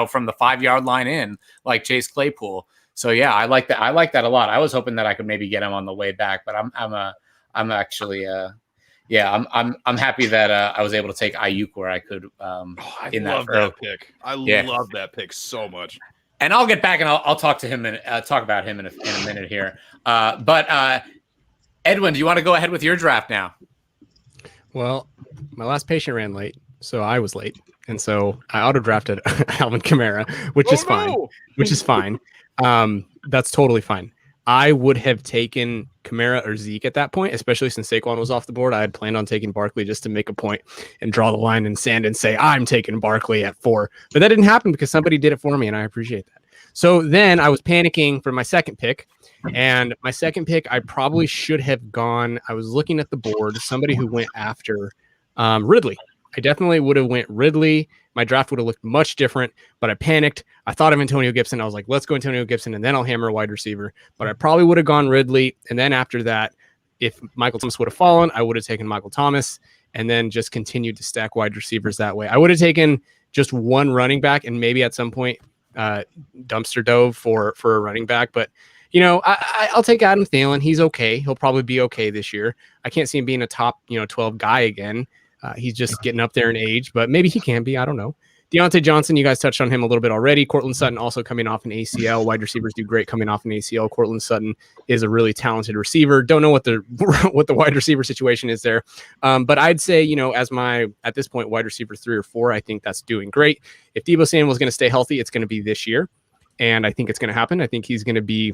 from the 5-yard line in, like Chase Claypool. So yeah, I like that. I like that a lot. I was hoping that I could maybe get him on the way back, but I'm actually I'm happy that I was able to take Ayuk where I could. I love that pick. I love that pick so much. And I'll get back and I'll talk to him and talk about him in a minute here. But Edwin, do you want to go ahead with your draft now? Well, my last patient ran late, so I was late, and so I auto drafted Alvin Kamara, which is fine. Which is fine. That's totally fine. I would have taken Kamara or Zeke at that point, especially since Saquon was off the board. I had planned on taking Barkley just to make a point and draw the line in sand and say, I'm taking Barkley at 4. But that didn't happen because somebody did it for me, and I appreciate that. So then I was panicking for my second pick. And my second pick, I probably should have gone. I was looking at the board, somebody who went after Ridley. I definitely would have went Ridley. My draft would have looked much different, but I panicked. I thought of Antonio Gibson. I was like, let's go Antonio Gibson, and then I'll hammer a wide receiver. But I probably would have gone Ridley. And then after that, if Michael Thomas would have fallen, I would have taken Michael Thomas and then just continued to stack wide receivers that way. I would have taken just one running back and maybe at some point dumpster dove for a running back. But, I'll take Adam Thielen. He's okay. He'll probably be okay this year. I can't see him being a top, 12 guy again. He's just getting up there in age, but maybe he can be. I don't know. Deontay Johnson, you guys touched on him a little bit already. Courtland Sutton also coming off an ACL. Wide receivers do great coming off an ACL. Courtland Sutton is a really talented receiver. Don't know what the wide receiver situation is there. But I'd say, as my, at this point, wide receiver 3 or 4, I think that's doing great. If Deebo Samuel is going to stay healthy, it's going to be this year. And I think it's going to happen. I think he's going to be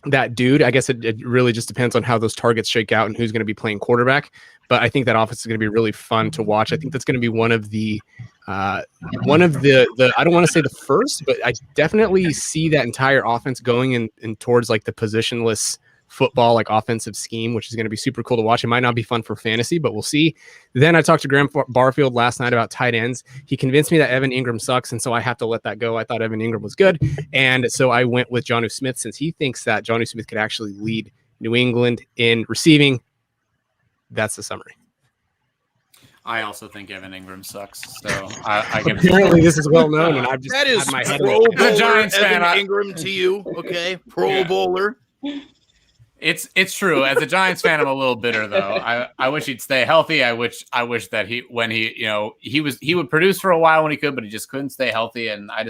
that dude. I guess it really just depends on how those targets shake out and who's going to be playing quarterback. But I think that offense is going to be really fun to watch. I think that's going to be one of the I don't want to say the first, but I definitely see that entire offense going in towards like the positionless football, like offensive scheme, which is going to be super cool to watch. It might not be fun for fantasy, but we'll see. Then I talked to Graham Barfield last night about tight ends. He convinced me that Evan Ingram sucks, and so I have to let that go. I thought Evan Ingram was good, and so I went with Jonnu Smith since he thinks that Jonnu Smith could actually lead New England in receiving. That's the summary. I also think Evan Ingram sucks. So I give apparently this is well known, and I've just that is my head Pro Bowler the Giants Evan fan. Ingram to you, okay? Pro Bowler. It's true. As a Giants fan, I'm a little bitter though. I wish he'd stay healthy. I wish that he would produce for a while when he could, but he just couldn't stay healthy. And I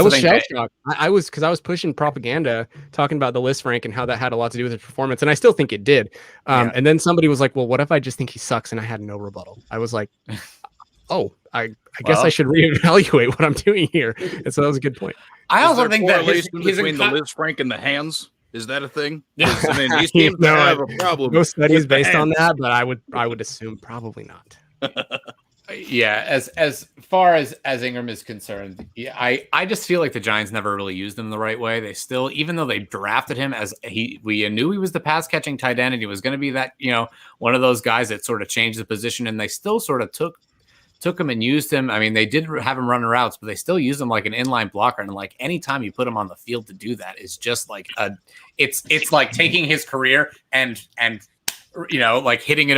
was shell-shocked. I was pushing propaganda talking about the list rank and how that had a lot to do with his performance, and I still think it did. And then somebody was like, "Well, what if I just think he sucks?" And I had no rebuttal. I was like, "Oh, I guess I should reevaluate what I'm doing here." And so that was a good point. I also think that he's between the list rank and the hands. Is that a thing? I mean, these teams have a problem. No studies based on that, but I would assume probably not. Yeah, as far as Ingram is concerned, I just feel like the Giants never really used him the right way. They still, even though they drafted him we knew he was the pass catching tight end and he was going to be that, one of those guys that sort of changed the position, and they still sort of took him and used him. I mean, they did have him running routes, but they still used him like an inline blocker. And like anytime you put him on the field to do that is just like it's like taking his career and like hitting it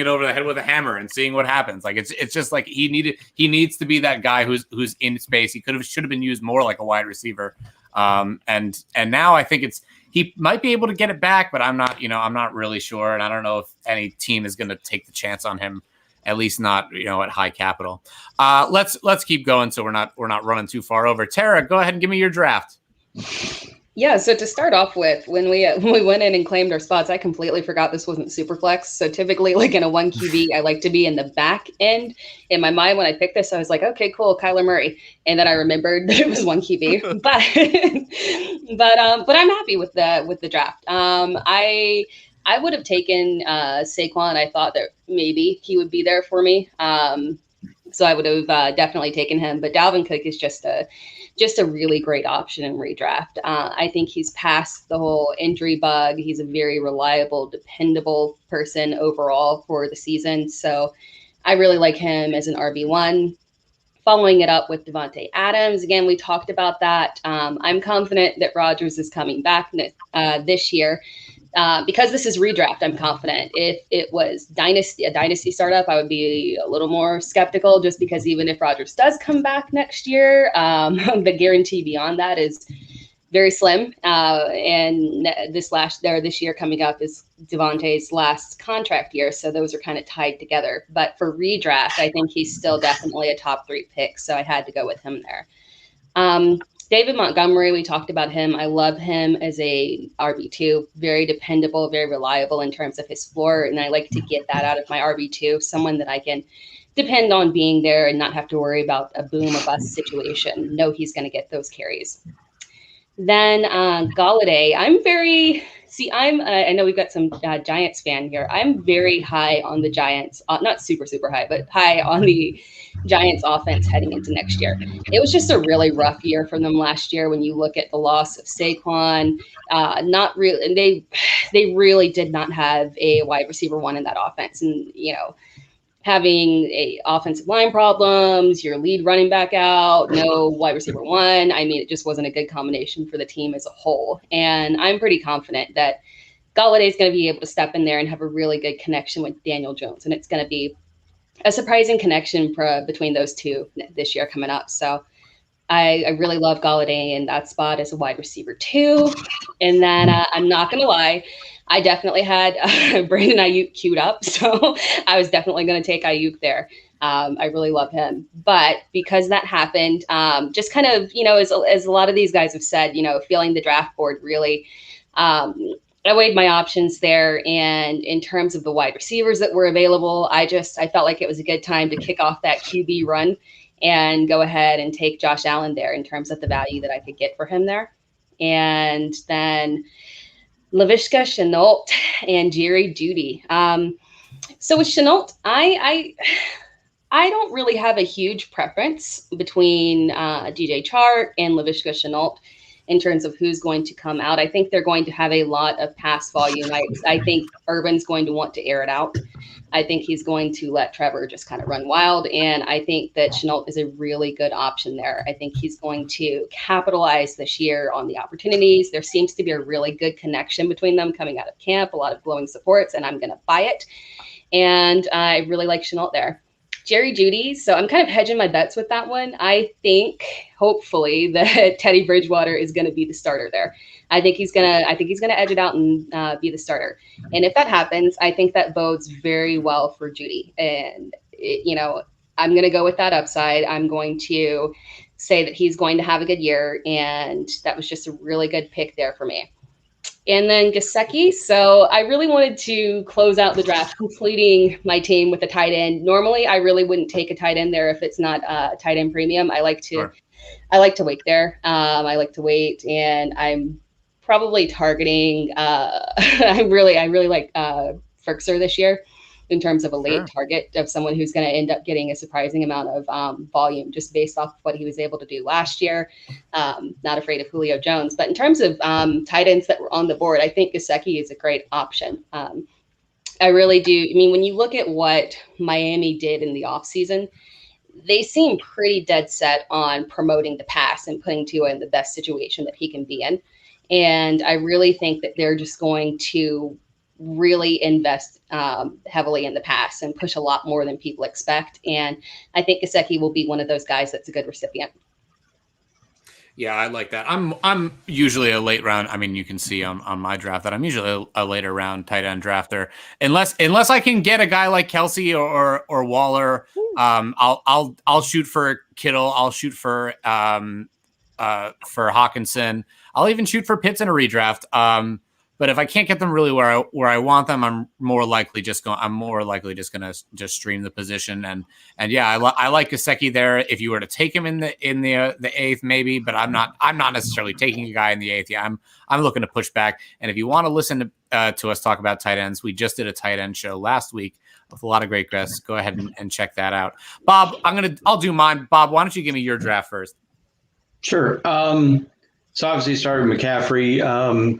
over the head with a hammer and seeing what happens. Like it's just like he needs to be that guy who's in space. He should have been used more like a wide receiver. And now I think he might be able to get it back, but I'm not really sure. And I don't know if any team is going to take the chance on him at least not, at high capital. Let's keep going so we're not running too far over. Tera, go ahead and give me your draft. Yeah, so to start off with, when we went in and claimed our spots, I completely forgot this wasn't Superflex. So typically, like in a 1 QB, I like to be in the back end. In my mind, when I picked this, I was like, okay, cool, Kyler Murray. And then I remembered that it was 1 QB. But I'm happy with the draft. I would have taken Saquon. I thought that maybe he would be there for me. So I would have definitely taken him. But Dalvin Cook is just a really great option in redraft. I think he's past the whole injury bug. He's a very reliable, dependable person overall for the season. So I really like him as an RB1. Following it up with Devontae Adams. Again, we talked about that. I'm confident that Rodgers is coming back this year. Because this is redraft, I'm confident. If it was a dynasty startup, I would be a little more skeptical, just because even if Rodgers does come back next year, the guarantee beyond that is very slim. And this year coming up is Devontae's last contract year, so those are kind of tied together. But for redraft, I think he's still definitely a top 3 pick, so I had to go with him there. David Montgomery, we talked about him. I love him as a RB2, very dependable, very reliable in terms of his floor. And I like to get that out of my RB2, someone that I can depend on being there and not have to worry about a boom or bust situation. Know he's going to get those carries. Then Galladay, I know we've got some Giants fan here. I'm very high on the Giants, not super, super high, but high on the Giants offense heading into next year. It was just a really rough year for them last year when you look at the loss of Saquon. Not really, and they really did not have a wide receiver 1 in that offense. And, having a offensive line problems, your lead running back out, no wide receiver 1. I mean, it just wasn't a good combination for the team as a whole. And I'm pretty confident that Galladay is going to be able to step in there and have a really good connection with Daniel Jones. And it's going to be a surprising connection between those two this year coming up. So I really love Galladay in that spot as a wide receiver 2. And then I'm not going to lie, I definitely had Brandon Ayuk queued up. So I was definitely going to take Ayuk there. I really love him. But because that happened, just kind of, as a lot of these guys have said, feeling the draft board really, I weighed my options there. And in terms of the wide receivers that were available, I felt like it was a good time to kick off that QB run and go ahead and take Josh Allen there in terms of the value that I could get for him there. And then Laviska Shenault and Jerry Jeudy. So with Shenault, I don't really have a huge preference between DJ Chark and Laviska Shenault in terms of who's going to come out. I think they're going to have a lot of pass volume. I think Urban's going to want to air it out. I think he's going to let Trevor just kind of run wild. And I think that Shenault is a really good option there. I think he's going to capitalize this year on the opportunities. There seems to be a really good connection between them coming out of camp, a lot of glowing supports, and I'm going to buy it. And I really like Shenault there. Jerry Jeudy. So I'm kind of hedging my bets with that one. I think hopefully that Teddy Bridgewater is going to be the starter there. I think he's gonna edge it out and be the starter. And if that happens, I think that bodes very well for Jeudy. And I'm going to go with that upside. I'm going to say that he's going to have a good year, and that was just a really good pick there for me. And then Gesicki. So I really wanted to close out the draft, completing my team with a tight end. Normally, I really wouldn't take a tight end there if it's not a tight end premium. I like to wait there. I like to wait, and I'm probably targeting. I really like Ferkser this year in terms of a late target of someone who's going to end up getting a surprising amount of volume just based off of what he was able to do last year. Not afraid of Julio Jones. But in terms of tight ends that were on the board, I think Gesicki is a great option. I really do. I mean, when you look at what Miami did in the offseason, they seem pretty dead set on promoting the pass and putting Tua in the best situation that he can be in. And I really think that they're just going to really invest heavily in the pass and push a lot more than people expect. And I think Gesicki will be one of those guys that's a good recipient. Yeah, I like that. I'm usually a late round. I mean, you can see on my draft that I'm usually a later round tight end drafter, unless I can get a guy like Kelsey or Waller. I'll shoot for Kittle. I'll shoot for Hawkinson. I'll even shoot for Pitts in a redraft. But if I can't get them really where I want them, I'm more likely just going to just stream the position. And yeah, I like Gesicki there. If you were to take him in the eighth, maybe, but I'm not necessarily taking a guy in the eighth. Yeah, I'm looking to push back. And if you want to listen to us talk about tight ends, we just did a tight end show last week with a lot of great guests. Go ahead and check that out. Bob, I'll do mine. Bob, why don't you give me your draft first? Sure. So obviously started McCaffrey.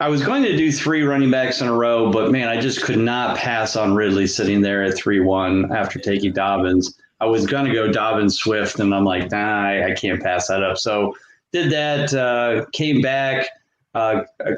I was going to do 3 running backs in a row, but man, I just could not pass on Ridley sitting there at 3-1 after taking Dobbins. I was going to go Dobbins Swift, and I'm like, nah, I can't pass that up. So did that, came back.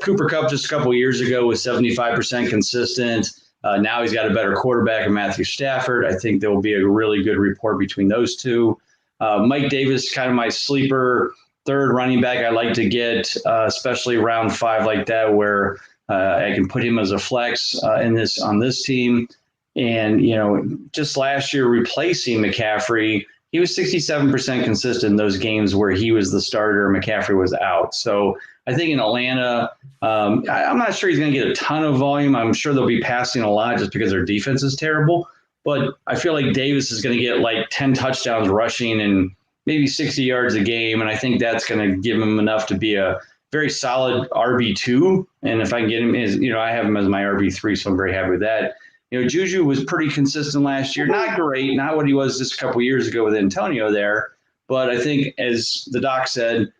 Cooper Kupp just a couple of years ago was 75% consistent. Now he's got a better quarterback in Matthew Stafford. I think there will be a really good rapport between those two. Mike Davis, kind of my sleeper third running back I like to get, especially round 5 like that, where I can put him as a flex on this team. And, just last year replacing McCaffrey, he was 67% consistent in those games where he was the starter, McCaffrey was out. So I think in Atlanta, I'm not sure he's going to get a ton of volume. I'm sure they'll be passing a lot just because their defense is terrible. But I feel like Davis is going to get like 10 touchdowns rushing and maybe 60 yards a game. And I think that's going to give him enough to be a very solid RB2. And if I can get him, I have him as my RB3, so I'm very happy with that. Juju was pretty consistent last year. Not great, not what he was just a couple years ago with Antonio there. But I think, as the doc said,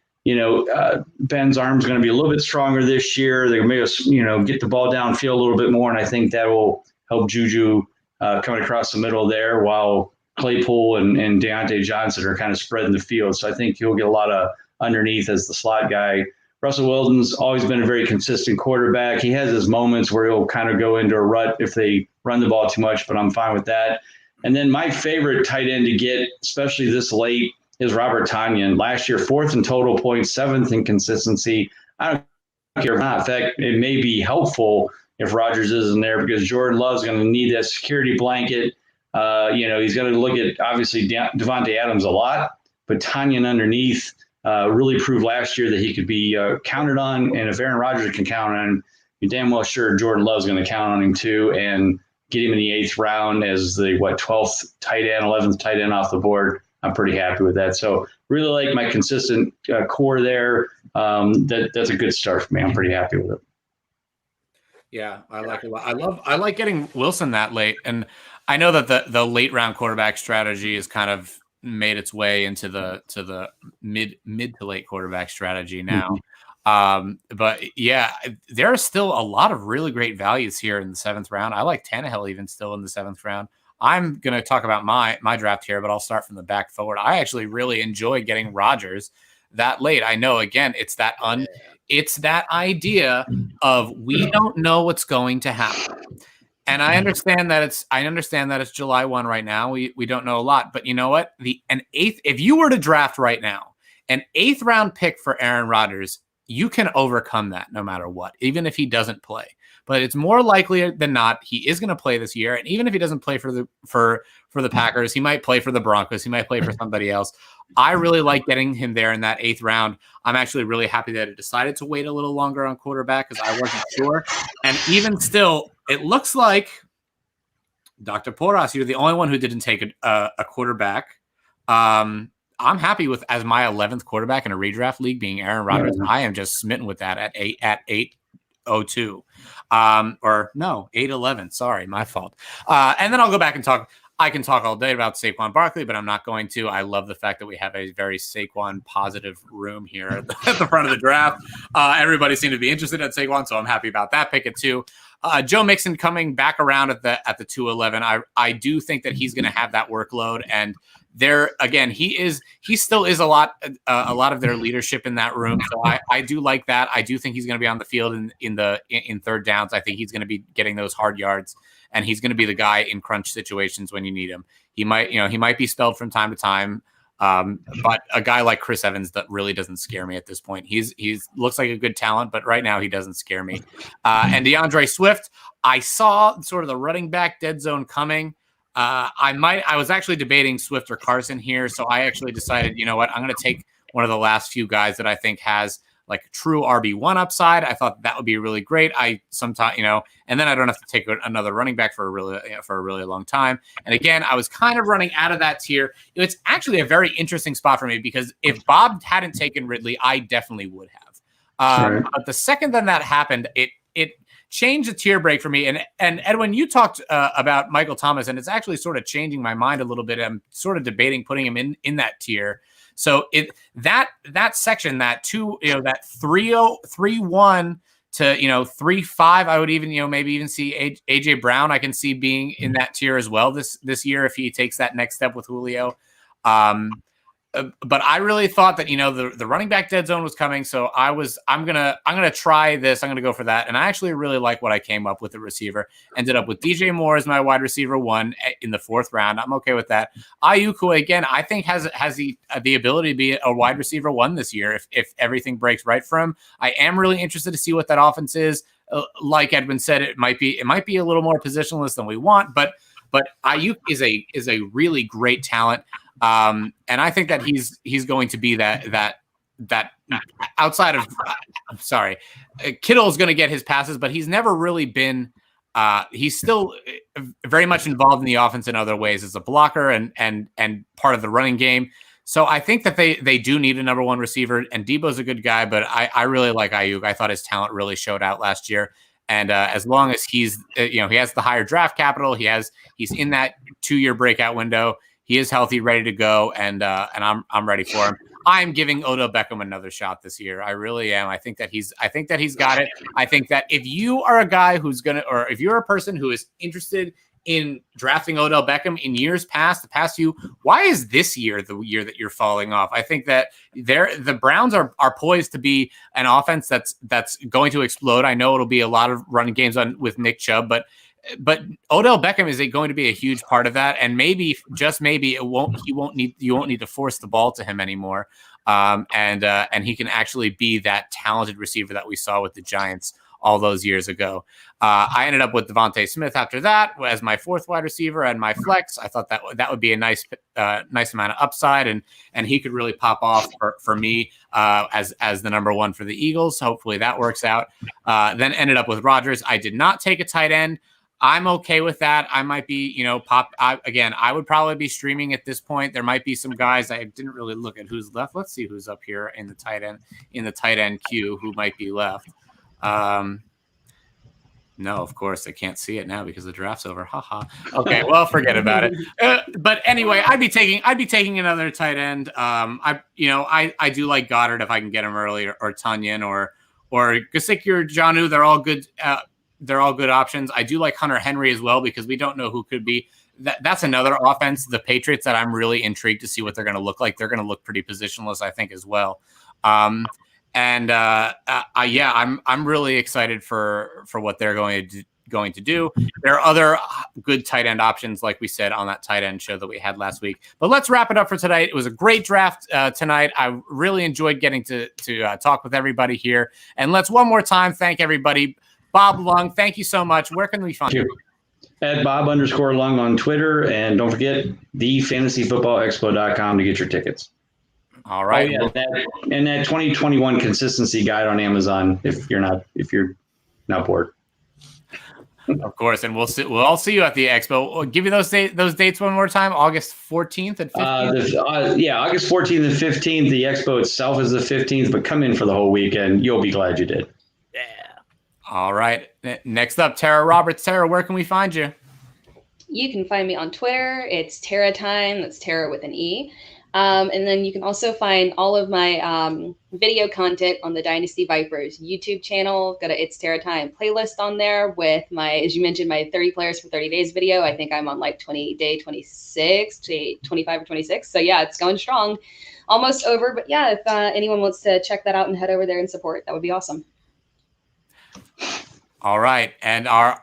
Ben's arm's going to be a little bit stronger this year. They're going to get the ball downfield a little bit more. And I think that will help Juju coming across the middle there, while Claypool and Deontay Johnson are kind of spreading the field. So I think he'll get a lot of underneath as the slot guy. Russell Wilson's always been a very consistent quarterback. He has his moments where he'll kind of go into a rut if they run the ball too much, but I'm fine with that. And then my favorite tight end to get, especially this late, is Robert Tonyan. Last year, 4th in total points, 7th in consistency. I don't care if not. In fact, it may be helpful if Rodgers isn't there, because Jordan Love's going to need that security blanket. He's going to look at, obviously, Devontae Adams a lot, but Tonyan underneath really proved last year that he could be counted on. And if Aaron Rodgers can count on him, you're damn well sure Jordan Love's going to count on him too, and get him in the 8th round as the 12th tight end, 11th tight end off the board. I'm pretty happy with that. So really like my consistent core there. That's a good start for me. I'm pretty happy with it. Yeah, I like it a lot. I like getting Wilson that late, and I know that the late round quarterback strategy has kind of made its way into the mid to late quarterback strategy now. But yeah, there are still a lot of really great values here in the 7th round. I like Tannehill even still in the 7th round. I'm going to talk about my draft here, but I'll start from the back forward. I actually really enjoy getting Rodgers that late. I know, again, it's that idea of we don't know what's going to happen. And I understand that it's July 1 right now. We don't know a lot, but you know what? If you were to draft right now, an 8th round pick for Aaron Rodgers, you can overcome that no matter what, even if he doesn't play. But it's more likely than not he is going to play this year. And even if he doesn't play for the Packers, he might play for the Broncos. He might play for somebody else. I really like getting him there in that 8th round. I'm actually really happy that it decided to wait a little longer on quarterback because I wasn't sure. And even still, it looks like Dr. Porras, you're the only one who didn't take a quarterback. I'm happy with as my 11th quarterback in a redraft league being Aaron Rodgers. I am just smitten with that at 8:02. Or no, 8:11. Sorry, my fault. And then I'll go back and talk. I can talk all day about Saquon Barkley, but I'm not going to. I love the fact that we have a very Saquon positive room here at the front of the draft. Everybody seemed to be interested in Saquon, so I'm happy about that pick at 2. Joe Mixon coming back around at the 211. I do think that he's going to have that workload, and there again, he still is a lot of their leadership in that room. So I do like that. I do think he's going to be on the field in third downs. I think he's going to be getting those hard yards, and he's going to be the guy in crunch situations when you need him. He might be spelled from time to time, But a guy like Chris Evans that really doesn't scare me at this point. He's looks like a good talent, but right now he doesn't scare me. And DeAndre Swift, I saw sort of the running back dead zone coming. I was actually debating Swift or Carson here, so I actually decided, you know what, I'm going to take one of the last few guys that I think has like true RB1 upside. I thought that would be really great. Sometimes, and then I don't have to take another running back for a really long time. And again, I was kind of running out of that tier. It's actually a very interesting spot for me because if Bob hadn't taken Ridley, I definitely would have. But the second that happened, it changed the tier break for me. And Edwin, you talked about Michael Thomas, and it's actually sort of changing my mind a little bit. I'm sort of debating putting him in that tier. So that section, that 3-1 to 3-5, I would even maybe even see AJ Brown. I can see being in that tier as well this year if he takes that next step with Julio. But I really thought that the running back dead zone was coming, so I'm gonna try this. I'm gonna go for that, and I actually really like what I came up with. The receiver ended up with DJ Moore as my wide receiver 1 in the 4th round. I'm okay with that. Ayuk, who again I think has the ability to be a wide receiver 1 this year if everything breaks right for him. I am really interested to see what that offense is. Like Edwin said, it might be a little more positionless than we want, but Ayuk is a really great talent. And I think that he's going to be that outside of, Kittle is going to get his passes, but he's never really been, he's still very much involved in the offense in other ways as a blocker and part of the running game. So I think that they do need a number 1 receiver, and Debo's a good guy, but I really like Ayuk. I thought his talent really showed out last year. And as long as he's, he has the higher draft capital, he's in that 2-year breakout window. He is healthy, ready to go, and I'm ready for him. I'm giving Odell Beckham another shot this year. I really am. I think that he's got it. I think that if you are a guy or if you're a person who is interested in drafting Odell Beckham in years past, the past few, why is this year the year that you're falling off? I think that the Browns are poised to be an offense that's going to explode. I know it'll be a lot of running games with Nick Chubb, but Odell Beckham is going to be a huge part of that, and maybe just maybe you won't need to force the ball to him anymore, and he can actually be that talented receiver that we saw with the Giants all those years ago. I ended up with Devontae Smith after that as my 4th wide receiver and my flex. I thought that would be a nice amount of upside, and he could really pop off for me as the number 1 for the Eagles. Hopefully that works out. Then ended up with Rodgers. I did not take a tight end. I'm okay with that. I might be, I would probably be streaming at this point. There might be some guys I didn't really look at who's left. Let's see who's up here in the tight end queue who might be left. No, of course I can't see it now because the draft's over. Haha. Okay, well, forget about it. But anyway, I'd be taking another tight end. I do like Goddard if I can get him early, or Tunyon, or Gesicki or Jonnu. They're all good. They're all good options. I do like Hunter Henry as well because we don't know who could be. That's another offense, the Patriots, that I'm really intrigued to see what they're going to look like. They're going to look pretty positionless, I think, as well. I'm really excited for what they're going to do. There are other good tight end options, like we said on that tight end show that we had last week. But let's wrap it up for tonight. It was a great draft tonight. I really enjoyed getting to talk with everybody here. And let's one more time thank everybody. Bob Lung, thank you so much. Where can we find you? At Bob_Lung on Twitter. And don't forget thefantasyfootballexpo.com to get your tickets. All right. Oh, yeah, and that 2021 consistency guide on Amazon if you're not bored. Of course, and we'll all see you at the expo. We'll give you those dates one more time. August 14th and 15th. August 14th and 15th. The expo itself is the 15th, but come in for the whole weekend. You'll be glad you did. Yeah. All right. Next up, Tera Roberts. Tera, where can we find you? You can find me on Twitter. It's Tera Time. That's Tera with an E. And then you can also find all of my video content on the Dynasty Vipers YouTube channel. Got a It's Tera Time playlist on there with my, as you mentioned, my 30 players for 30 days video. I think I'm on like day 26, 25 or 26. So yeah, it's going strong. Almost over. But yeah, if anyone wants to check that out and head over there and support, that would be awesome. All right. And our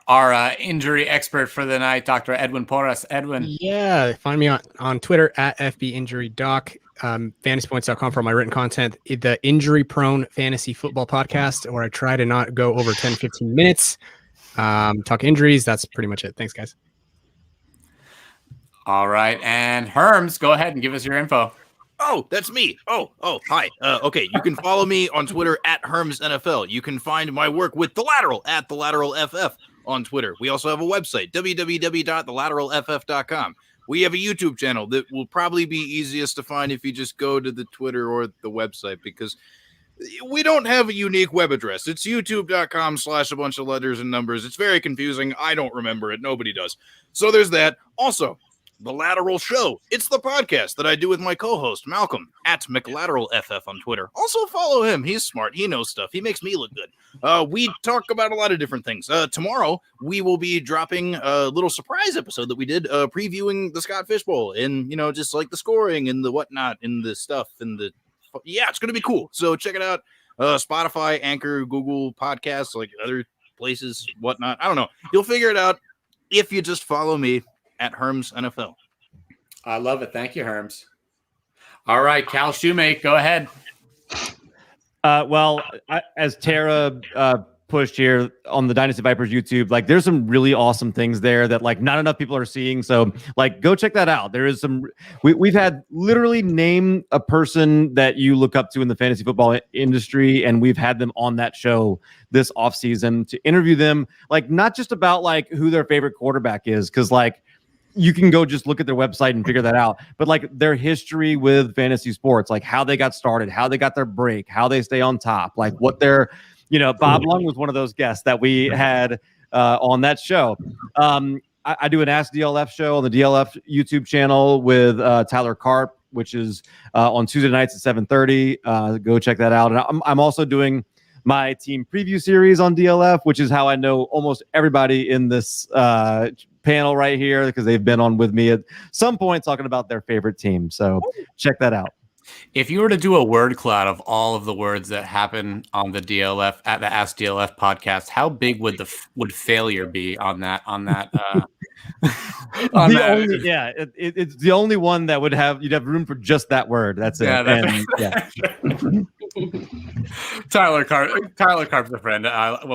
injury expert for the night, Dr. Edwin Porras. Edwin. Yeah. Find me on Twitter at FBInjuryDoc. fantasypoints.com for my written content. The Injury Prone Fantasy Football Podcast, where I try to not go over 10, 15 minutes. Talk injuries. That's pretty much it. Thanks, guys. All right. And Herms, go ahead and give us your info. Oh, that's me. Oh, hi. Okay, you can follow me on Twitter at Herms NFL. You can find my work with The Lateral at The Lateral FF on Twitter. We also have a website, www.thelateralff.com. We have a YouTube channel that will probably be easiest to find if you just go to the Twitter or the website, because we don't have a unique web address. It's youtube.com/a bunch of letters and numbers. It's very confusing. I don't remember it. Nobody does. So there's that. Also, The Lateral Show. It's the podcast that I do with my co-host, Malcolm, at McLateralFF on Twitter. Also follow him. He's smart. He knows stuff. He makes me look good. We talk about a lot of different things. Tomorrow, we will be dropping a little surprise episode that we did previewing the Scott Fish Bowl and, just like the scoring and the whatnot and the stuff and the... Yeah, it's going to be cool. So check it out. Spotify, Anchor, Google Podcasts, like other places, whatnot. I don't know. You'll figure it out if you just follow me at Herms NFL. I love it. Thank you, Herms. All right, Cal Shoemake, go ahead. As Tera pushed here on the Dynasty Vipers YouTube, like there's some really awesome things there that like not enough people are seeing. So like go check that out. There is some we've had literally name a person that you look up to in the fantasy football industry, and we've had them on that show this offseason to interview them, like not just about like who their favorite quarterback is, because like you can go just look at their website and figure that out. But like their history with fantasy sports, like how they got started, how they got their break, how they stay on top, like what they're, Bob Lung was one of those guests that we had on that show. I do an Ask DLF show on the DLF YouTube channel with Tyler Karp, which is on Tuesday nights at 7:30. Go check that out. And I'm also doing my team preview series on DLF, which is how I know almost everybody in this panel right here, because they've been on with me at some point talking about their favorite team. So check that out. If you were to do a word cloud of all of the words that happen on the DLF at the Ask DLF podcast, how big would failure be on that? It's the only one that you'd have room for just that word. That's it. Tyler Karp's a friend.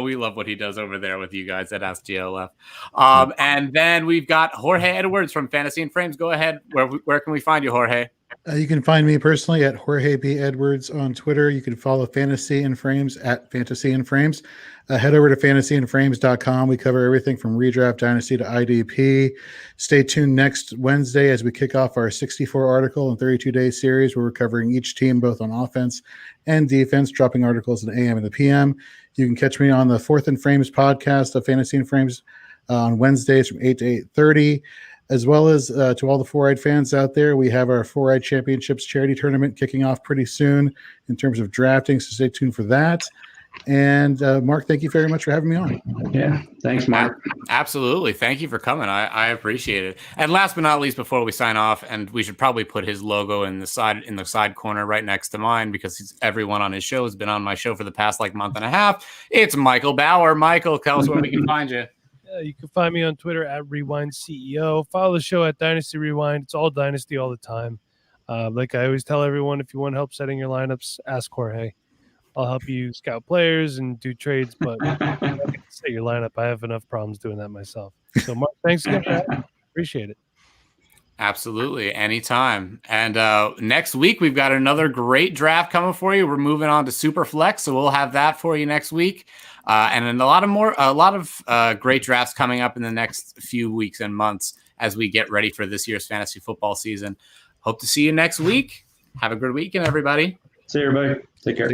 We love what he does over there with you guys at Ask DLF. And then we've got Jorge Edwards from Fantasy and Frames. Go ahead. Where can we find you, Jorge? You can find me personally at Jorge B. Edwards on Twitter. You can follow Fantasy and Frames at Fantasy and Frames. Head over to fantasyandframes.com. We cover everything from Redraft, Dynasty to IDP. Stay tuned next Wednesday as we kick off our 64-article and 32-day series where we're covering each team both on offense and defense, dropping articles in the AM and the PM. You can catch me on the Fourth and Frames podcast of Fantasy and Frames on Wednesdays from 8 to 8:30. As well as to all the Four-Eyed fans out there, we have our Four-Eyed Championships charity tournament kicking off pretty soon in terms of drafting, so stay tuned for that. And Mark, thank you very much for having me on. Yeah, thanks, Mark. Absolutely. Thank you for coming. I appreciate it. And last but not least, before we sign off, and we should probably put his logo in the side corner right next to mine, because everyone on his show has been on my show for the past month and a half. It's Michael Bauer. Michael, tell us where we can find you. You can find me on Twitter at Rewind CEO. Follow the show at Dynasty Rewind. It's all Dynasty all the time. Like I always tell everyone, if you want help setting your lineups, ask Jorge. I'll help you scout players and do trades, but I'm not going to set your lineup. I have enough problems doing that myself. So, Mark, thanks again for having me. Appreciate it. Absolutely. Anytime. And next week, we've got another great draft coming for you. We're moving on to Super Flex, so we'll have that for you next week. And then a lot of great drafts coming up in the next few weeks and months as we get ready for this year's fantasy football season. Hope to see you next week. Have a good weekend, everybody. See you, everybody. Take care.